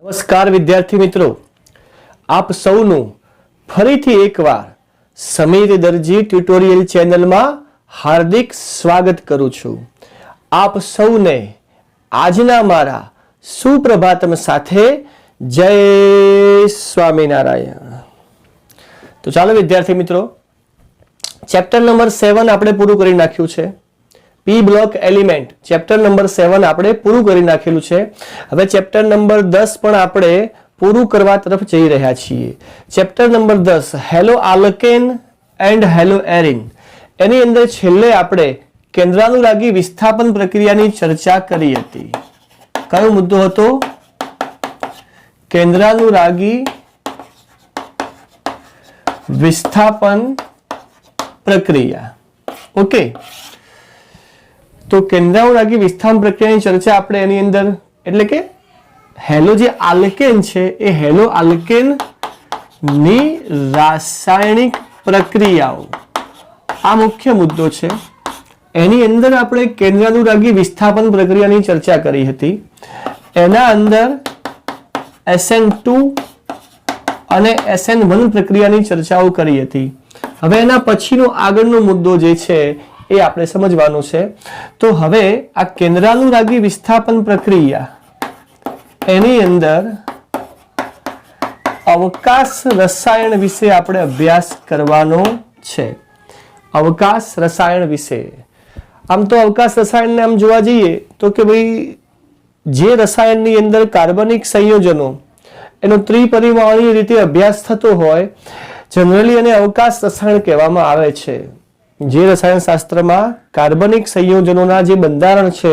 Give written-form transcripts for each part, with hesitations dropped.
નમસ્કાર વિદ્યાર્થી મિત્રો, આપ સૌનું ફરીથી એકવાર સમીર દરજી ટ્યુટોરિયલ ચેનલમાં હાર્દિક સ્વાગત કરું છું। આપ સૌને આજના મારા સુપ્રભાતમ સાથે જય સ્વામિનારાયણ। તો ચાલો વિદ્યાર્થી મિત્રો, ચેપ્ટર નંબર 7 આપણે પૂરું કરી નાખ્યું છે। પી બ્લોક એલિમેન્ટ ચેપ્ટર નંબર 7 આપણે પૂરું કરી નાખેલું છે। હવે ચેપ્ટર નંબર 10 પણ આપણે પૂરું કરવા તરફ જઈ રહ્યા છીએ। Chapter number 10 haloalkane and haloarene, એની અંદર છેલ્લે આપણે કેન્દ્રાનુરાગી વિસ્થાપન પ્રક્રિયાની ચર્ચા કરી હતી। કયો મુદ્દો હતો? કેન્દ્રાનુરાગી વિસ્થાપન પ્રક્રિયા। ઓકે, તો કેન્દ્રાનુરાગી વિસ્થાપન પ્રક્રિયાની ચર્ચા આપણે એની અંદર એટલે કે હેલો જે આલ્કેન છે એ હેલો આલ્કેન ની રાસાયણિક પ્રક્રિયાઓ આ મુખ્ય મુદ્દો છે। એની અંદર આપણે કેન્દ્રાનુરાગી વિસ્થાપન પ્રક્રિયાની ચર્ચા કરી હતી। એના અંદર SN2 અને SN1 પ્રક્રિયાની ચર્ચાઓ કરી હતી। હવે એના પછીનો આગળનો મુદ્દો જે છે એ આપણે સમજવાનું છે। તો હવે આ કેન્દ્રાનુરાગી વિસ્થાપન પ્રક્રિયા એની અંદર અવકાશ રસાયણ વિશે આપણે અભ્યાસ કરવાનો છે। અવકાશ રસાયણ વિશે, આમ તો અવકાશ રસાયણને આમ જોવા જઈએ તો કે ભાઈ જે રસાયણની અંદર કાર્બનિક સંયોજનો એનો ત્રિપરિમાણીય રીતે અભ્યાસ થતો હોય, જનરલી એને અવકાશ રસાયણ કહેવામાં આવે છે। જે રસાયણ શાસ્ત્રમાં કાર્બનિક સંયોજનોના જે બંધારણ છે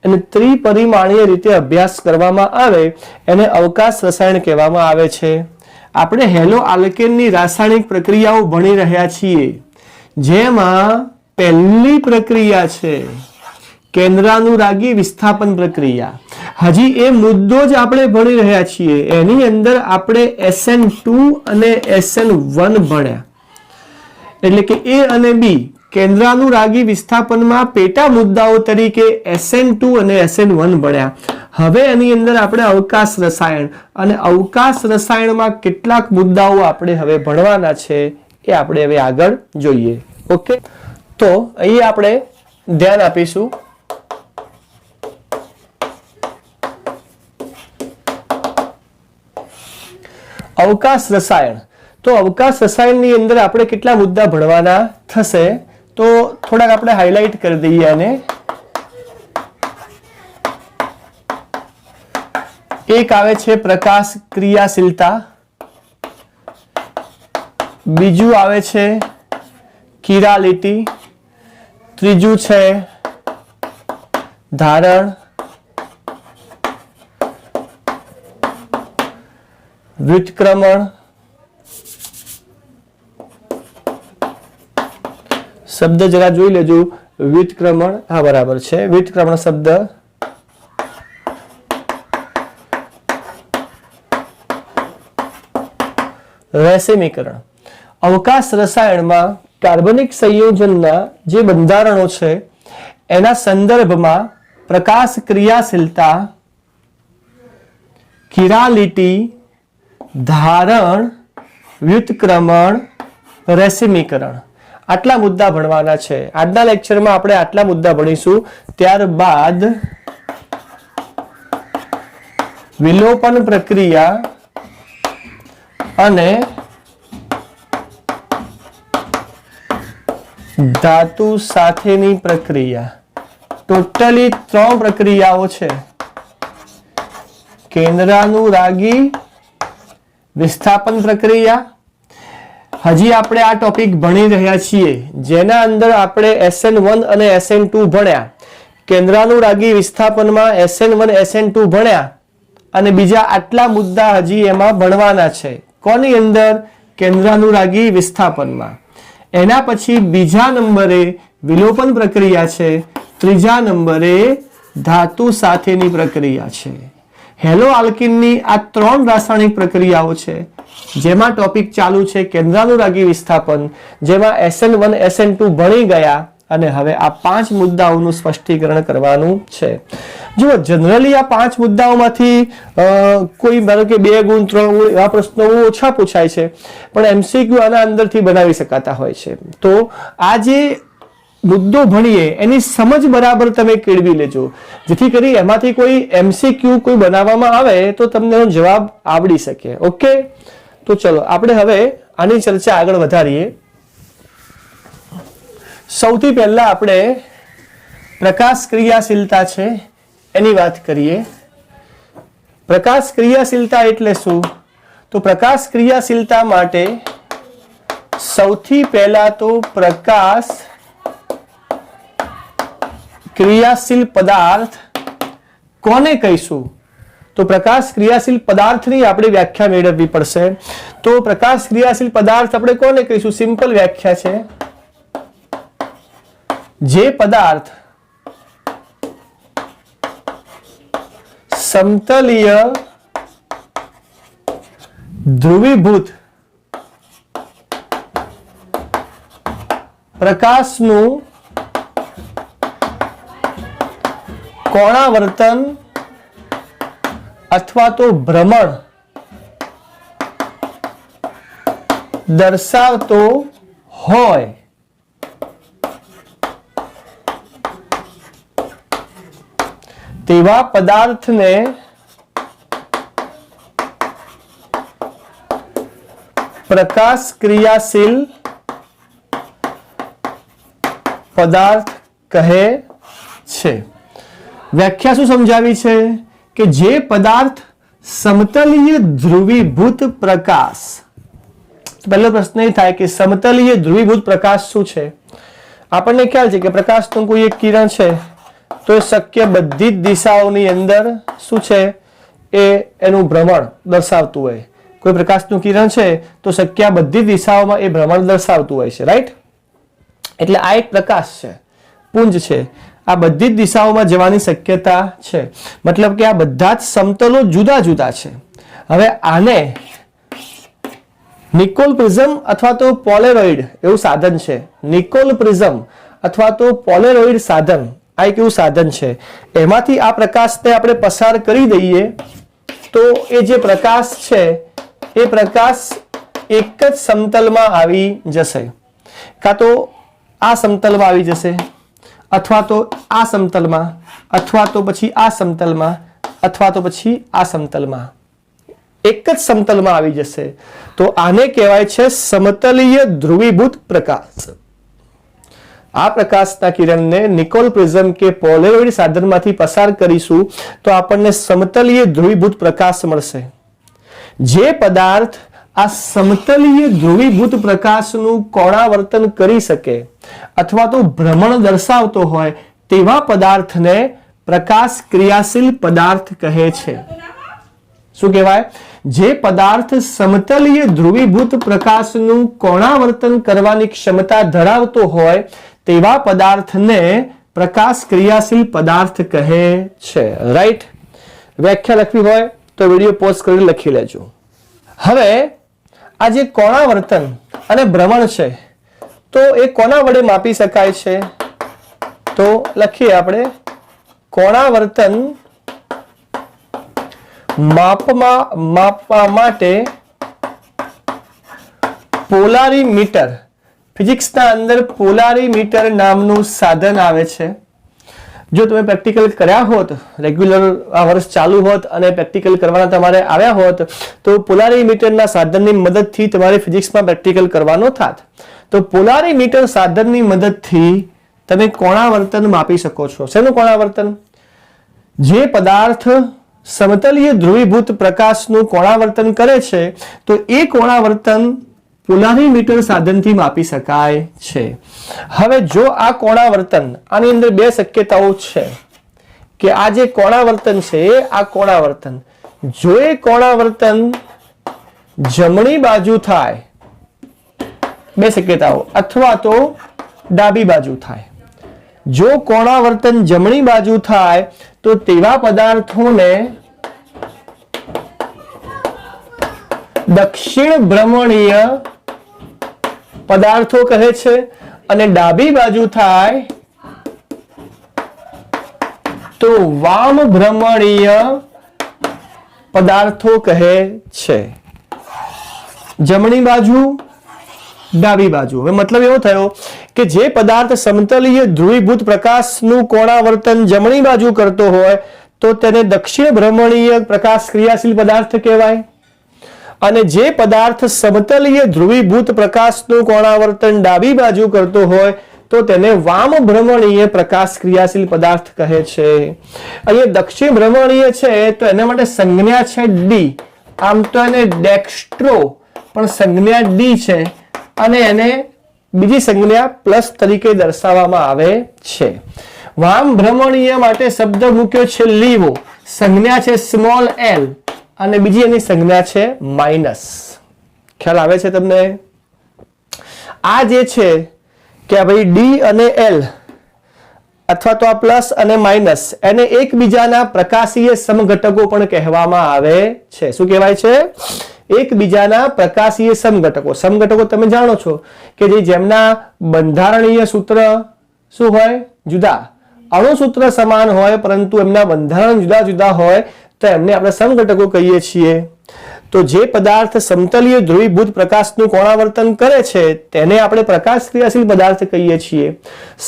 એને ત્રિપરિમાણીય રીતે અભ્યાસ કરવામાં આવે એને અવકાશ રસાયણ કહેવામાં આવે છે। આપણે હેલો આલ્કેનની રાસાયણિક પ્રક્રિયાઓ ભણી રહ્યા છીએ, જેમાં પહેલી પ્રક્રિયા છે કેન્દ્રાનુરાગી વિસ્થાપન પ્રક્રિયા। હજી એ મુદ્દો જ આપણે ભણી રહ્યા છીએ। એની અંદર આપણે SN2 અને SN1 ભણ્યા, એટલે કે A અને B કેન્દ્રાનુરાગી વિસ્થાપનમાં પેટા મુદ્દાઓ તરીકે SN2 અને SN1 ભણ્યા। હવે એની અંદર આપણે અવકાશ રસાયણ અને અવકાશ રસાયણમાં કેટલાક મુદ્દાઓ આપણે હવે ભણવાના છે એ આપણે હવે આગળ જોઈએ। ઓકે, તો અહીં આપણે ધ્યાન આપીશું। અવકાશ રસાયણ, તો અવકાશ રસાયણની અંદર આપણે કેટલા મુદ્દા ભણવાના થશે તો થોડાક આપણે હાઇલાઇટ કરી દઈએ આને। એક આવે છે પ્રકાશ ક્રિયાશીલતા, બીજું આવે છે કિરાલિટી, ત્રીજું છે ધારણ, વ્યુત્ક્રમણ, શબ્દ જરા જોઈ લેજો, વ્યુત્ક્રમણ, હા બરાબર છે, વ્યુત્ક્રમણ શબ્દ, રેસિમીકરણ। અવકાશ રસાયણમાં કાર્બનિક સંયોજનના જે બંધારણો છે એના સંદર્ભમાં પ્રકાશ ક્રિયાશીલતા, કિરાલિટી, ધારણ, વ્યુત્ક્રમણ, રેસિમીકરણ આટલા મુદ્દા ભણવાના છે। આજના લેક્ચરમાં આપણે આટલા મુદ્દા ભણીશું। ત્યારબાદ વિલોપન પ્રક્રિયા અને ધાતુ સાથેની પ્રક્રિયા, ટોટલી 3 પ્રક્રિયાઓ છે। કેન્દ્રાનુરાગી વિસ્થાપન પ્રક્રિયા, હજી આપણે આ ટોપિક ભણી રહ્યા છીએ જેના અંદર આપણે SN1 અને SN2 ભણ્યા, કેન્દ્રાનુરાગી વિસ્થાપનમાં SN1 SN2 ભણ્યા અને બીજા આટલા મુદ્દા હજી એમાં ભણવાના છે। કોની અંદર? કેન્દ્રાનુરાગી વિસ્થાપનમાં। એના પછી બીજા નંબરે વિલોપન પ્રક્રિયા છે, ત્રીજા નંબરે ધાતુ સાથેની પ્રક્રિયા છે। હેલો આલ્કીનની આ 3 રાસાયણિક પ્રક્રિયાઓ છે જેમાં ટોપિક ચાલુ છે કેન્દ્રાનુરાગી વિસ્થાપન, જેમાં SN1 SN2 ભણી ગયા અને હવે આ 5 મુદ્દાઓનું સ્પષ્ટીકરણ કરવાનું છે. જો જનરલી આ 5 મુદ્દાઓમાંથી કોઈ ધારો કે 2 ગુણ 3 ગુણ એવા પ્રશ્નો ઓછા પૂછાય છે, પણ એમસીક્યુ આના અંદરથી બનાવી શકાતા હોય છે. તો આ જે મુદ્દો ભણીએ એની સમજ બરાબર તમે કેળવી લેજો, જેથી કરી એમાંથી કોઈ એમસીક્યુ કોઈ બનાવવામાં આવે તો તમને એનો જવાબ આવડી શકે. ઓકે, તો ચલો આપણે હવે આની ચર્ચા આગળ વધારીએ. સૌથી પહેલા આપણે પ્રકાશ ક્રિયાશીલતા છે એની વાત કરીએ. પ્રકાશ ક્રિયાશીલતા એટલે શું? તો પ્રકાશ ક્રિયાશીલતા માટે સૌથી પહેલા તો પ્રકાશ ક્રિયાશીલ પદાર્થ કોને કહીશું? તો પ્રકાશ ક્રિયાશીલ પદાર્થની આપણે વ્યાખ્યા મેળવવી પડશે. તો પ્રકાશ ક્રિયાશીલ પદાર્થ આપણે કોને કહીશું? સિમ્પલ વ્યાખ્યા છે, જે પદાર્થ સમતલીય ધ્રુવીભૂત પ્રકાશનું કોણાવર્તન અથવા તો ભ્રમણ દર્શાવતો હોય તેવા પદાર્થને પ્રકાશ ક્રિયાશીલ પદાર્થ કહે છે. વ્યાખ્યા શું સમજાવી છે કે જે પદાર્થ સમતલીય ધ્રુવીભૂત પ્રકાશ. પહેલો પ્રશ્ન એ થાય કે સમતલીય ધ્રુવીભૂત પ્રકાશ શું છે? આપણને ખ્યાલ છે કે પ્રકાશનું કોઈ એક કિરણ છે તો એ શક્ય બધી જ દિશાઓની અંદર શું છે એ એનું ભ્રમણ દર્શાવતું હોય. કોઈ પ્રકાશનું કિરણ છે તો શક્ય બધી દિશાઓમાં એ ભ્રમણ દર્શાવતું હોય છે, રાઈટ? એટલે આ એક પ્રકાશ છે, પુંજ છે, આ બધી જ દિશાઓમાં જવાની શક્યતા છે. મતલબ કે આ બધા જ સમતલો જુદા જુદા છે. હવે આને નિકોલ પ્રિઝમ અથવા તો પોલેરોઇડ એવું સાધન છે. નિકોલ પ્રિઝમ અથવા તો પોલેરોઇડ સાધન આ એક એવું સાધન છે, એમાંથી આ પ્રકાશને આપણે પસાર કરી દઈએ તો એ જે પ્રકાશ છે એ પ્રકાશ એક જ સમતલમાં આવી જશે. કાં તો આ સમતલમાં આવી જશે, અથવા તો આ સમતલમાં, અથવા તો પછી આ સમતલમાં, અથવા તો પછી આ સમતલમાં. એક જ સમતલમાં આવી જશે. તો આને કહેવાય છે સમતલીય ધ્રુવીભૂત પ્રકાશ. આ પ્રકાશના કિરણને નિકોલ પ્રિઝમ કે પોલેરોઇડ સાધનમાંથી પસાર કરીશું તો આપણને સમતલીય ધ્રુવીભૂત પ્રકાશ મળશે. જે પદાર્થ આ સમતલીય ધ્રુવીભૂત પ્રકાશનું કોણાવર્તન કરી શકે અથવા તો ભ્રમણ દર્શાવતો હોય તેવા પદાર્થને પ્રકાશ ક્રિયાશીલ પદાર્થ કહે છે. શું કહેવાય? જે પદાર્થ સમતલીય ધ્રુવીભૂત પ્રકાશનું કોણાવર્તન કરવાની ક્ષમતા ધરાવતો હોય તેવા પદાર્થને પ્રકાશ ક્રિયાશીલ પદાર્થ કહે છે, રાઈટ? વ્યાખ્યા લખવી હોય તો વિડીયો પોઝ કરી લખી લેજો. હવે આ જે કોણાવર્તન અને ભ્રમણ છે તો એ કોના વડે માપી શકાય છે? તો લખીએ આપણે, કોણાવર્તન માપવા માટે પોલારીમીટર, ફિઝિક્સના અંદર પોલારીમીટર નામનું સાધન આવે છે. જો તમે પ્રેક્ટિકલ કર્યા હોત, રેગ્યુલર આ વર્ષ ચાલુ હોત અને પ્રેક્ટિકલ કરવાના તમારે આવ્યા હોત તો પોલારીમીટરના સાધનની મદદથી તમારે ફિઝિક્સમાં પ્રેક્ટિકલ કરવાનો થાત. તો પોલારીમીટર સાધનની મદદથી તમે કોણાવર્તન માપી શકો છો. શેનું કોણાવર્તન? જે પદાર્થ સમતલીય ધ્રુવીભૂત પ્રકાશનું કોણાવર્તન કરે છે તો એ કોણાવર્તન પોલારીમીટર સાધનથી માપી શકાય છે. હવે જો આ કોણાવર્તન, આની અંદર બે શક્યતાઓ છે કે આ જે કોણાવર્તન છે આ કોણાવર્તન, જો એ કોણાવર્તન જમણી બાજુ થાય, બે શક્યતાઓ, અથવા તો ડાબી બાજુ થાય. જો કોણાવર્તન જમણી બાજુ થાય તો તેવા પદાર્થોને દક્ષિણ ભ્રમણીય પદાર્થો કહે છે અને ડાબી બાજુ થાય તો વામ ભ્રમણીય પદાર્થો કહે છે. જમણી બાજુ, ડાબી બાજુ. હવે મતલબ એવો થયો કે જે પદાર્થ સમતલીય ધ્રુવીભૂત પ્રકાશનું કોણાવર્તન જમણી બાજુ કરતો હોય તો તેને દક્ષિણ ભ્રમણીય પ્રકાશ ક્રિયાશીલ પદાર્થ કહેવાય, અને જે પદાર્થ સમતલીય ધ્રુવીભૂત પ્રકાશનું કોણાવર્તન ડાબી બાજુ કરતો હોય તો તેને વામ ભ્રમણીય પ્રકાશ ક્રિયાશીલ પદાર્થ કહે છે. અહીંયા દક્ષિણ ભ્રમણીય છે તો એના માટે સંજ્ઞા છે ડી. આમ તો એને ડેક્સ્ટ્રો પણ સંજ્ઞા ડી છે અને એને બીજી સંજ્ઞા પ્લસ તરીકે દર્શાવવામાં આવે છે. વામ ભ્રમણીય માટે શબ્દ મૂક્યો છે લીવો, સંજ્ઞા છે સ્મોલ એલ અને બીજી એની સંજ્ઞા છે માઇનસ. ખ્યાલ આવે છે તમને? આ જે છે કે ભાઈ ડી અને એલ અથવા તો આ પ્લસ અને માઇનસ એને એકબીજાના પ્રકાશીય સમઘટકો પણ કહેવામાં આવે છે. શું કહેવાય છે? એકબીજાના પ્રકાશીય સમઘટકો. સમઘટકો તમે જાણો છો કે જેમના બંધારણીય સૂત્ર શું હોય? જુદા. અણુસૂત્ર સમાન હોય પરંતુ એમના બંધારણ જુદા જુદા હોય તો એમને આપણે સમઘટકો કહીએ છીએ. તો જે પદાર્થ સમતલીય ધ્રુવીભૂત પ્રકાશનું કોણાવર્તન કરે છે તેને આપણે પ્રકાશ ક્રિયાશીલ પદાર્થ કહીએ છીએ.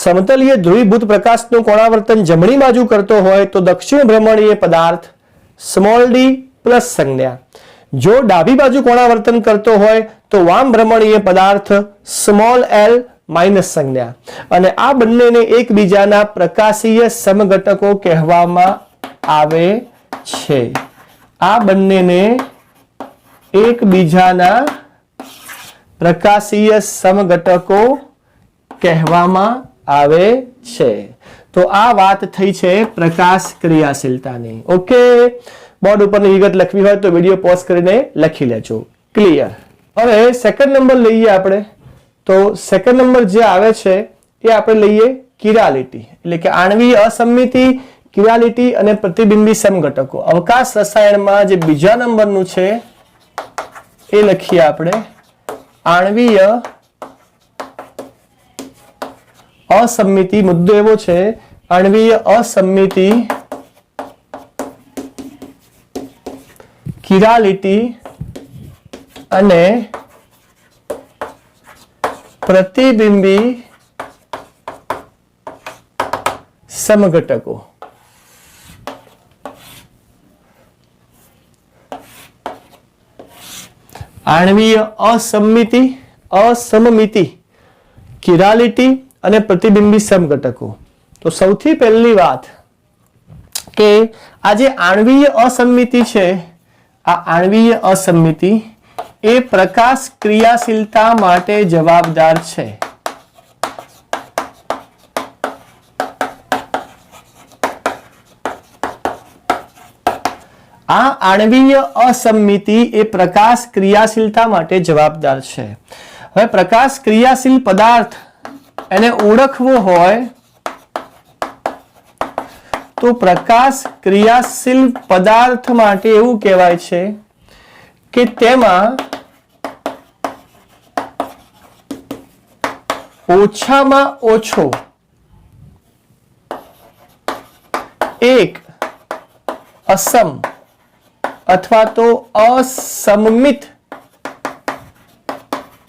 સમતલીય ધ્રુવીભૂત પ્રકાશનું કોણાવર્તન જમણી બાજુ કરતો હોય તો દક્ષિણ ભ્રમણીય પદાર્થ સ્મોલ ડી પ્લસ સંજ્ઞા. જો ડાબી બાજુ કોણાવર્તન કરતો હોય તો વામ ભ્રમણીય પદાર્થ સ્મોલ એલ માઇનસ સંજ્ઞા. અને આ બંનેને એકબીજાના પ્રકાશીય સમઘટકો કહેવામાં આવે છે. આ બંનેને એકબીજાના પ્રકાશીય સમઘટકો કહેવામાં આવે છે. તો આ વાત થઈ છે પ્રકાશ ક્રિયાશીલતાની. ઓકે, બોર્ડ ઉપરની વિગત લખવી હોય તો વિડીયો પોઝ કરીને લખી લેજો. ક્લિયર? હવે સેકન્ડ નંબર લઈએ આપણે. તો સેકન્ડ નંબર જે આવે છે એ આપણે લઈએ કિરાલિટી, એટલે કે આણ્વીય અસંમિતિ, કિરાલિટી અને પ્રતિબિંબી સમઘટકો. અવકાશ રસાયણમાં જે બીજા નંબરનું છે એ લખીએ આપણે આણ્વીય અસંમિતિ. મુદ્દો એવો છે આણ્વીય અસંમિતિ, કિરાલિટી અને પ્રતિબિંબી સમઘટકો. આણ્વીય અસંમિતિ, અસમમિતિ, કિરાલિટી અને પ્રતિબિંબી સમઘટકો. તો સૌથી પહેલી વાત કે આ જે આણ્વીય અસંમિતિ છે, આ આણ્વીય અસંમિતિ એ પ્રકાશ ક્રિયાશીલતા માટે જવાબદાર છે. આ આણ્વીય અસંમિતિ એ પ્રકાશ ક્રિયાશીલતા માટે જવાબદાર છે. હવે પ્રકાશ ક્રિયાશીલ પદાર્થ એને ઓળખવો હોય તો પ્રકાશ ક્રિયાશીલ પદાર્થ માટે એવું કહેવાય છે કે તેમાં ઓછામાં ઓછો એક અસમ અથવા તો અસમમિત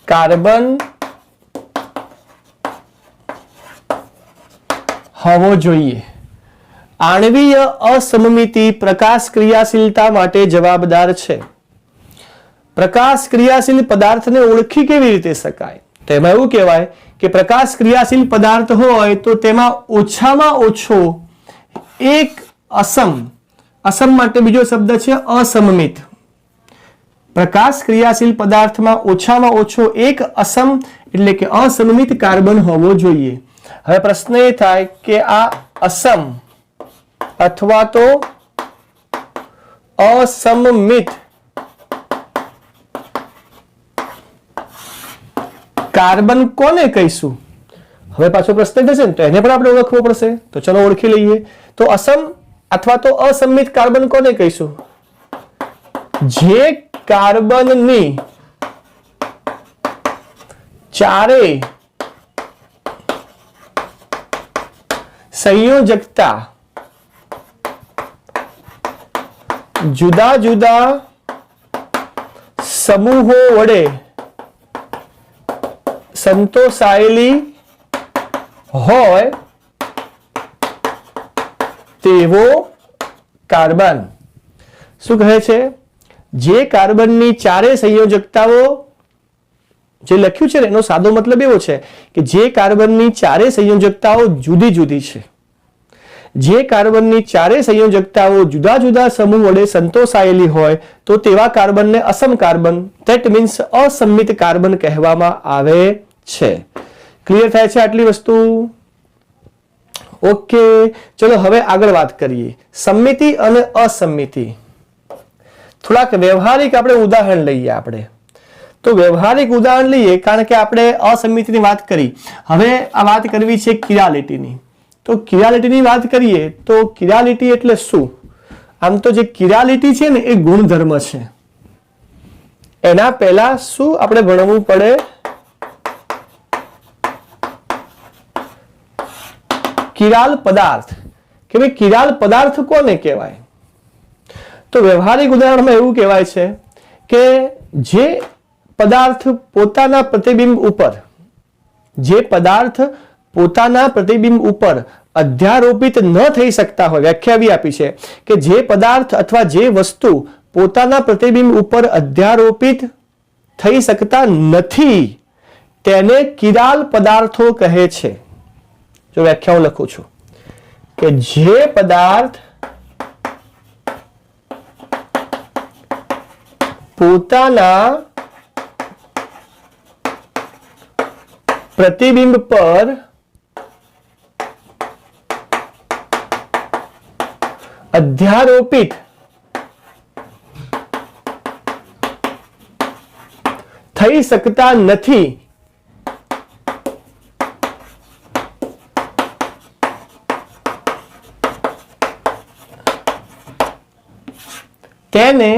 કાર્બન હોવો જોઈએ. આણ્વીય અસમમિતિ પ્રકાશ ક્રિયાશીલતા માટે જવાબદાર છે. પ્રકાશ ક્રિયાશીલ પદાર્થને ઓળખી કેવી રીતે શકાય? તેમાં એવું કહેવાય કે પ્રકાશ ક્રિયાશીલ પદાર્થ હોય તો તેમાં ઓછામાં ઓછો એક અસમ, અસમ માટે બીજો શબ્દ છે અસમમિત. પ્રકાશ ક્રિયાશીલ પદાર્થમાં ઓછામાં ઓછો એક અસમ એટલે કે અસમમિત કાર્બન હોવો જોઈએ. હવે પ્રશ્ન એ થાય કે આ અસમ અથવા તો અસમમિત કાર્બન કોને કહીશું? હવે પાછો પ્રશ્ન થશે ને તો એને પણ આપણે ઓળખવો પડશે. તો ચલો ઓળખી લઈએ. તો અસમ અથવા તો અસમમિત કાર્બન કોને કહીશું? જે કાર્બનની ચારે સંયોજકતા જુદા જુદા સમૂહો વડે સંતોષાયેલી હોય તેવો કાર્બન. શું કહે છે? જે કાર્બનની ચારે સંયોજકતાઓ, જે લખ્યું છે એનો સાદો મતલબ એવો છે કે જે કાર્બનની ચારે સંયોજકતાઓ જુદી જુદી છે, જે કાર્બનની ચારે સંયોજકતાઓ જુદા જુદા સમૂહ વડે સંતોષાયેલી હોય તો તેવા કાર્બનને અસમ કાર્બન, ધેટ મીન્સ અસંમિત કાર્બન કહેવામાં આવે છે. ક્લિયર થાય છે આટલી વસ્તુ? ઓકે, ચલો હવે આગળ વાત કરીએ સંમિતિ અને અસંમિતિ. થોડાક વ્યવહારિક આપણે ઉદાહરણ લઈએ. આપણે તો વ્યવહારિક ઉદાહરણ લઈએ કારણ કે આપણે અસંમિતિની વાત કરી. હવે આ વાત કરવી છે કિરાલિટીની. તો કિરાલિટીની વાત કરીએ તો કિરાલિટી એટલે શું? આમ તો જે કિરાલિટી છે ને એ ગુણધર્મ છે. એના પહેલા શું આપણે ભણવું પડે? કિરાલ પદાર્થ. કે ભાઈ કિરાલ પદાર્થ કોને કહેવાય? તો વ્યવહારિક ઉદાહરણમાં એવું કહેવાય છે કે જે પદાર્થ પોતાના પ્રતિબિંબ ઉપર, જે પદાર્થ પોતાના પ્રતિબિંબ ઉપર અધ્યારોપિત ન થઈ શકતા હોય, વ્યાખ્યા એવી આપી છે કે જે પદાર્થ અથવા જે વસ્તુ પોતાના પ્રતિબિંબ ઉપર અધ્યારોપિત થઈ શકતા નથી તેને કિરાલ પદાર્થો કહે છે. જો વ્યાખ્યા હું લખું છું કે જે પદાર્થ પોતાના પ્રતિબિંબ પર અધ્યારોપિત થઈ શકતા નથી તેને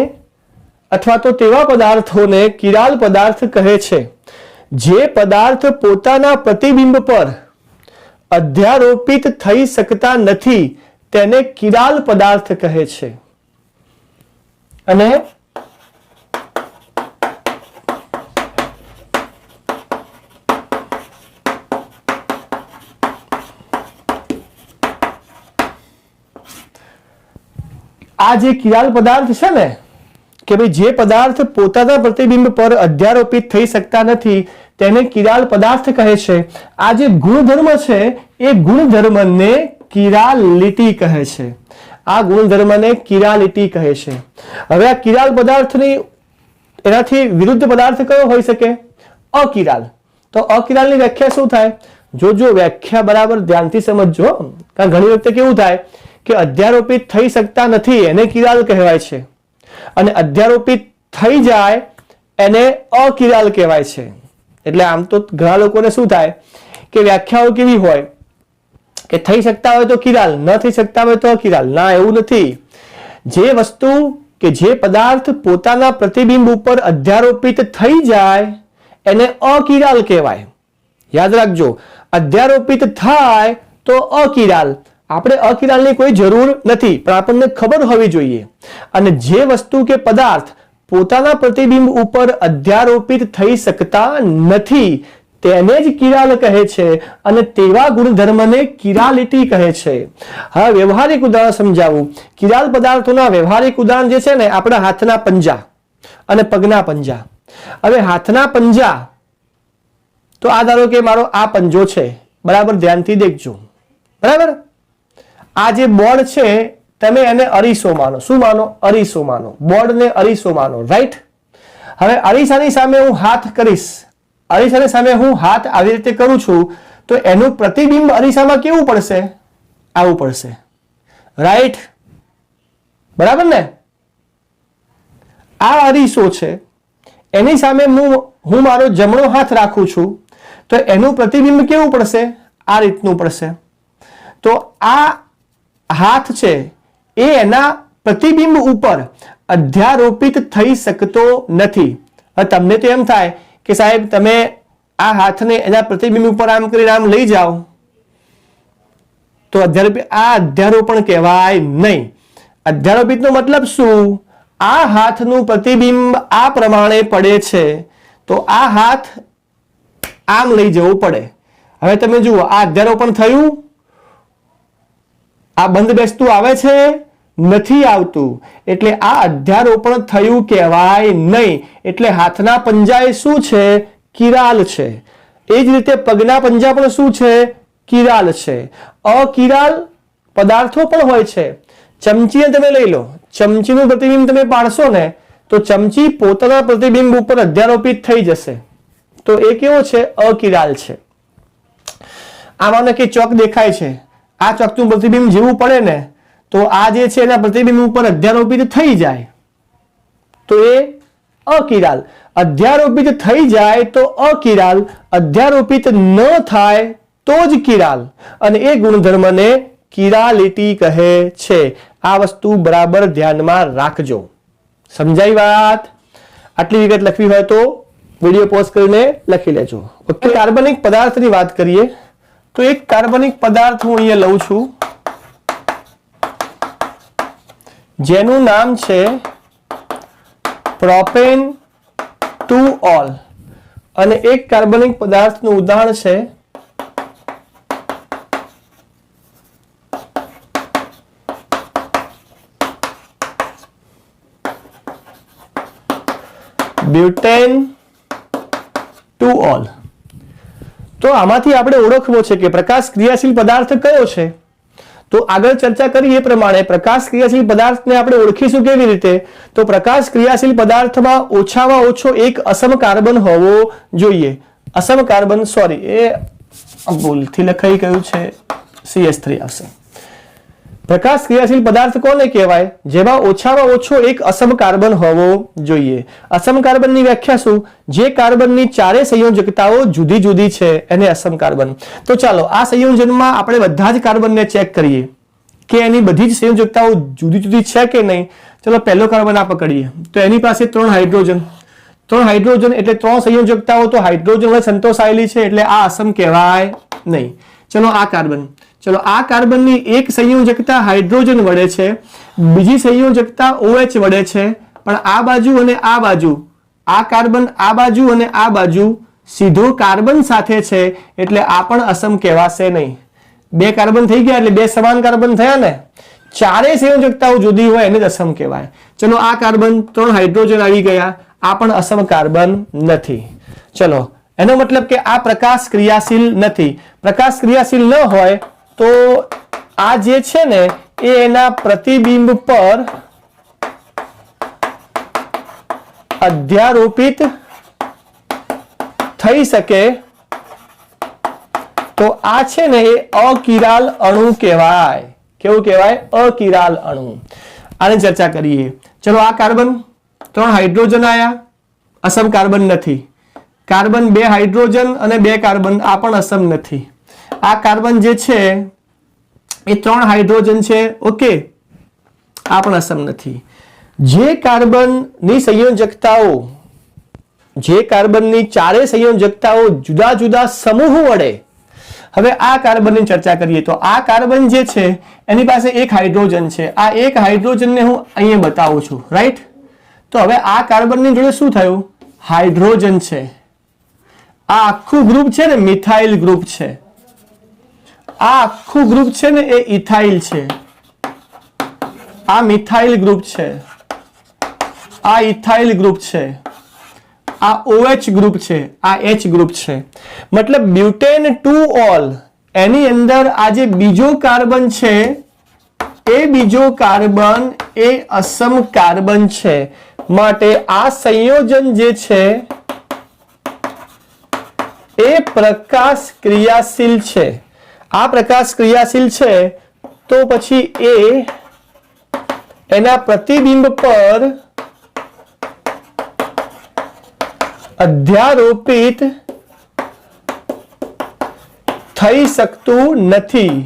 અથવા તો તેવા પદાર્થોને કિરાલ પદાર્થ કહે છે. જે પદાર્થ પોતાના પ્રતિબિંબ પર અધ્યારોપિત થઈ શકતા નથી તેને કિરાલ પદાર્થ કહે છે. અને આ જે કિરાલ પદાર્થ છે ને કે ભાઈ જે પદાર્થ પોતાના પ્રતિબિંબ પર અધ્યારોપિત થઈ શકતા નથી તેને કિરાલ પદાર્થ કહે છે. આ જે ગુણધર્મ છે એ ગુણધર્મને કિરાલિટી કહે છે. આ ગુણધર્મને કિરાલિટી કહે છે. હવે આ કિરાલ પદાર્થની એનાથી વિરુદ્ધ પદાર્થ કયો હોઈ શકે? અકિરાલ. તો અકિરાલની વ્યાખ્યા શું થાય? જો વ્યાખ્યા બરાબર ધ્યાનથી સમજજો. કારણ ઘણી વખતે કેવું થાય કે અધ્યારોપિત થઈ શકતા નથી એને કિરાલ કહેવાય છે અને અધ્યારોપિત થઈ જાય એને અકિરાલ કહેવાય છે. એટલે આમ તો ઘણા લોકોને શું થાય કે વ્યાખ્યાઓ કેવી હોય કે થઈ શકતા હોય તો કિરાલ, ન થઈ શકતા હોય તો અકિરાલ. ના, એવું નથી. જે વસ્તુ કે જે પદાર્થ પોતાના પ્રતિબિંબ ઉપર અધ્યારોપિત થઈ જાય એને અકિરાલ કહેવાય. યાદ રાખજો, અધ્યારોપિત થાય તો અકિરાલ. આપણે અકિરાલની કોઈ જરૂર નથી પણ આપણને ખબર હોવી જોઈએ. અને જે વસ્તુ કે પદાર્થ પોતાના પ્રતિબિંબ ઉપર અધ્યારોપિત થઈ શકતા નથી તેને જ કિરાલ કહે છે અને તેવા ગુણધર્મને કિરાલિટી કહે છે. હવે વ્યવહારિક ઉદાહરણ સમજાવું. કિરાલ પદાર્થોના વ્યવહારિક ઉદાહરણ જે છે ને આપણા હાથના પંજા અને પગના પંજા. હવે હાથના પંજા તો આ ધારો કે મારો આ પંજો છે, બરાબર ધ્યાનથી દેખજો. બરાબર, આ જે બોર્ડ છે તમે એને અરીસો માનો. શું માનો? અરીસો માનો. બોર્ડને અરીસો માનો, રાઈટ? હવે અરીસાની સામે હું હાથ કરીશ, અરીસાની સામે હું હાથ આવી રીતે કરું છું તો એનું પ્રતિબિંબ અરીસામાં કેવું પડશે? આવું પડશે, રાઈટ? બરાબર ને? આ અરીસો છે, એની સામે હું મારો જમણો હાથ રાખું છું તો એનું પ્રતિબિંબ કેવું પડશે? આ રીતનું પડશે. તો આ હાથ છે એ એના પ્રતિબિંબ ઉપર અધ્યારોપિત થઈ શકતો નથી. હવે તમને તો એમ થાય કે સાહેબ તમે આ હાથને એના પ્રતિબિંબ ઉપર આમ કરીને આમ લઈ જાઓ તો અધ્યારોપિત, આ અધ્યારોપણ કહેવાય નહીં. અધ્યારોપિતનો મતલબ શું? આ હાથનું પ્રતિબિંબ આ પ્રમાણે પડે છે તો આ હાથ આમ લઈ જવું પડે. હવે તમે જુઓ, આ અધ્યારોપણ થયું, આ બંધ બેસતું આવે છે, નથી આવતું, એટલે આ અધ્યારોપણ થયું કહેવાય નહીં. એટલે હાથના પંજા એ શું છે? કિરાલ છે. એ જ રીતે પગના પંજા પણ શું છે? કિરાલ છે. અકિરાલ પદાર્થો પણ હોય છે. ચમચીને તમે લઈ લો, ચમચીનું પ્રતિબિંબ તમે પાડશો ને તો ચમચી પોતાના પ્રતિબિંબ ઉપર અધ્યારોપિત થઈ જશે, તો એ કેવો છે? અકિરાલ છે. આમાં કે ચોક દેખાય છે, આ ચોકનું પ્રતિબિંબ જેવું પડે ને તો આ જે છે એના પ્રતિબિંબ ઉપર અધ્યારોપિત થઈ જાય તો એ અકિરાલ. અધ્યારોપિત થઈ જાય તો અકિરાલ, અધ્યારોપિત ન થાય તો જ કિરાલ, અને એ ગુણધર્મને કિરાલિટી કહે છે. આ વસ્તુ બરાબર ધ્યાનમાં રાખજો. સમજાઈ વાત? આટલી વિગત લખવી હોય તો વિડીયો પોઝ કરીને લખી લેજો. ઓકે, કાર્બનિક પદાર્થની વાત કરીએ તો એક કાર્બનિક પદાર્થ હું અહીંયા લઉં છું જેનું નામ છે પ્રોપેન ટુ ઓલ, અને એક કાર્બનિક પદાર્થનું ઉદાહરણ છે બ્યુટેન ટુ ઓલ. તો આમાંથી આપણે ઓળખવો છે કે પ્રકાશ ક્રિયાશીલ પદાર્થ કયો છે. તો આગળ ચર્ચા કરી એ પ્રમાણે પ્રકાશ ક્રિયાશીલ પદાર્થને આપણે ઓળખીશું કેવી રીતે? તો પ્રકાશ ક્રિયાશીલ પદાર્થમાં ઓછામાં ઓછો એક અસમ કાર્બન હોવો જોઈએ. અસમ કાર્બન, સોરી, એ ભૂલથી લખાઈ ગયું છે, CH3 આવશે. પ્રકાશ ક્રિયાશીલ પદાર્થ કોને કહેવાય? જેમાં ઓછામાં ઓછો એક અસમ કાર્બન હોવો જોઈએ. અસમ કાર્બનની વ્યાખ્યા શું? જે કાર્બનની ચારે સંયોજકતાઓ જુદી જુદી છે એને અસમ કાર્બન. તો ચાલો આ સંયોજનમાં આપણે બધા જ કાર્બનને ચેક કરીએ કે એની બધી જ સંયોજકતાઓ જુદી જુદી છે કે નહીં. ચલો પહેલો કાર્બન આ પકડીએ તો એની પાસે 3 હાઇડ્રોજન. 3 હાઇડ્રોજન એટલે 3 સંયોજકતાઓ તો હાઇડ્રોજન વડે સંતોષાયેલી છે, એટલે આ અસમ કહેવાય નહીં. ચલો આ કાર્બન, ચલો આ કાર્બનની એક સંયોજકતા હાઇડ્રોજન વડે છે, બીજી સંયોજકતા OH વડે છે, પણ આ બાજુ અને આ બાજુ, આ કાર્બન આ બાજુ અને આ બાજુ સીધો કાર્બન સાથે છે, એટલે આ પણ અસમ કહેવાશે નહીં. 2 કાર્બન થઈ ગયા એટલે 2 સમાન કાર્બન થયા ને. ચારે સંયોજકતાઓ જુદી હોય એને જ અસમ કહેવાય. ચલો આ કાર્બન 3 હાઇડ્રોજન આવી ગયા, આ પણ અસમ કાર્બન નથી. ચલો એનો મતલબ કે આ પ્રકાશ ક્રિયાશીલ નથી. પ્રકાશ ક્રિયાશીલ ન હોય તો આ જે છે ને એ એના પ્રતિબિંબ પર અધ્યારોપિત થઈ શકે, તો આ છે ને એ અકિરાલ અણુ કહેવાય. કેવું કહેવાય? અકિરાલ અણુ. આની ચર્ચા કરીએ. ચલો આ કાર્બન 3 હાઇડ્રોજન આયા, અસમ કાર્બન નથી. કાર્બન 2 હાઇડ્રોજન અને 2 કાર્બન, આ પણ અસમ નથી. આ કાર્બન જે છે એ 3 હાઇડ્રોજન છે, ઓકે, આ પણ અસમ નથી. જે કાર્બનની સંયોજકતાઓ, જે કાર્બનની ચારે સંયોજકતાઓ જુદા જુદા સમૂહ વડે, હવે આ કાર્બનની ચર્ચા કરીએ તો આ કાર્બન જે છે એની પાસે 1 હાઇડ્રોજન છે. આ 1 હાઇડ્રોજનને હું અહીંયા બતાવું છું, રાઈટ? તો હવે આ કાર્બનની જોડે શું થયું? હાઇડ્રોજન છે. આ આખું ગ્રુપ છે ને મિથાઇલ ગ્રુપ છે. આ આખું ગ્રુપ છે ને એ ઇથાઇલ છે. આ મિથાઇલ ગ્રુપ છે, આ ઇથાઇલ ગ્રુપ છે, આ OH ગ્રુપ છે, આ H ગ્રુપ છે. મતલબ બ્યુટેન ટુ ઓલ, એની અંદર આ જે બીજો કાર્બન છે એ બીજો કાર્બન એ અસમ કાર્બન છે. માટે આ સંયોજન જે છે એ પ્રકાશ ક્રિયાશીલ છે. આ પ્રકાશ ક્રિયાશીલ છે તો પછી એ એના પ્રતિબિંબ પર અધ્યારોપિત થઈ શકતું નથી.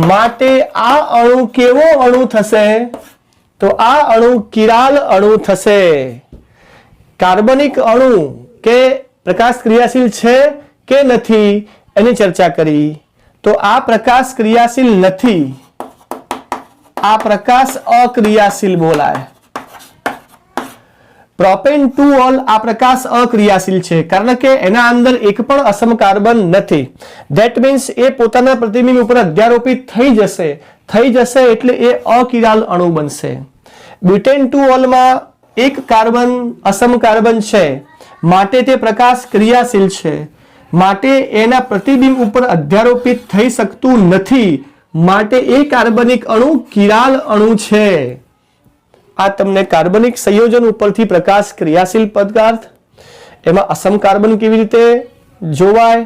માટે આ અણુ કેવો અણુ થશે? તો આ અણુ કિરાલ અણુ થશે. કાર્બનિક અણુ કે પ્રકાશ ક્રિયાશીલ છે કે નથી એની ચર્ચા કરી. તો આ પ્રકાશ ક્રિયાશીલ નથી, આ પ્રકાશ અક્રિયાશીલ બોલાય. પ્રોપેન 2 ઓલ આ પ્રકાશ અક્રિયાશીલ છે કારણ કે એના અંદર એક પણ અસમ કાર્બન નથી. ધેટ મીન્સ એ પોતાના પ્રતિબિંબ ઉપર અધ્યારોપિત થઈ જશે એટલે એ અકિરાલ અણુ બનશે. બ્યુટેન 2 ઓલમાં એક કાર્બન અસમ કાર્બન છે માટે તે પ્રકાશ ક્રિયાશીલ છે, માટે એના પ્રતિબિંબ ઉપર અધ્યારોપિત થઈ શકતું નથી, માટે એ કાર્બનિક અણુ કિરાલ અણુ છે. આ તમને કાર્બનિક સંયોજન ઉપરથી પ્રકાશ ક્રિયાશીલ પદાર્થ, એમાં અસમ કાર્બન કેવી રીતે જોવાય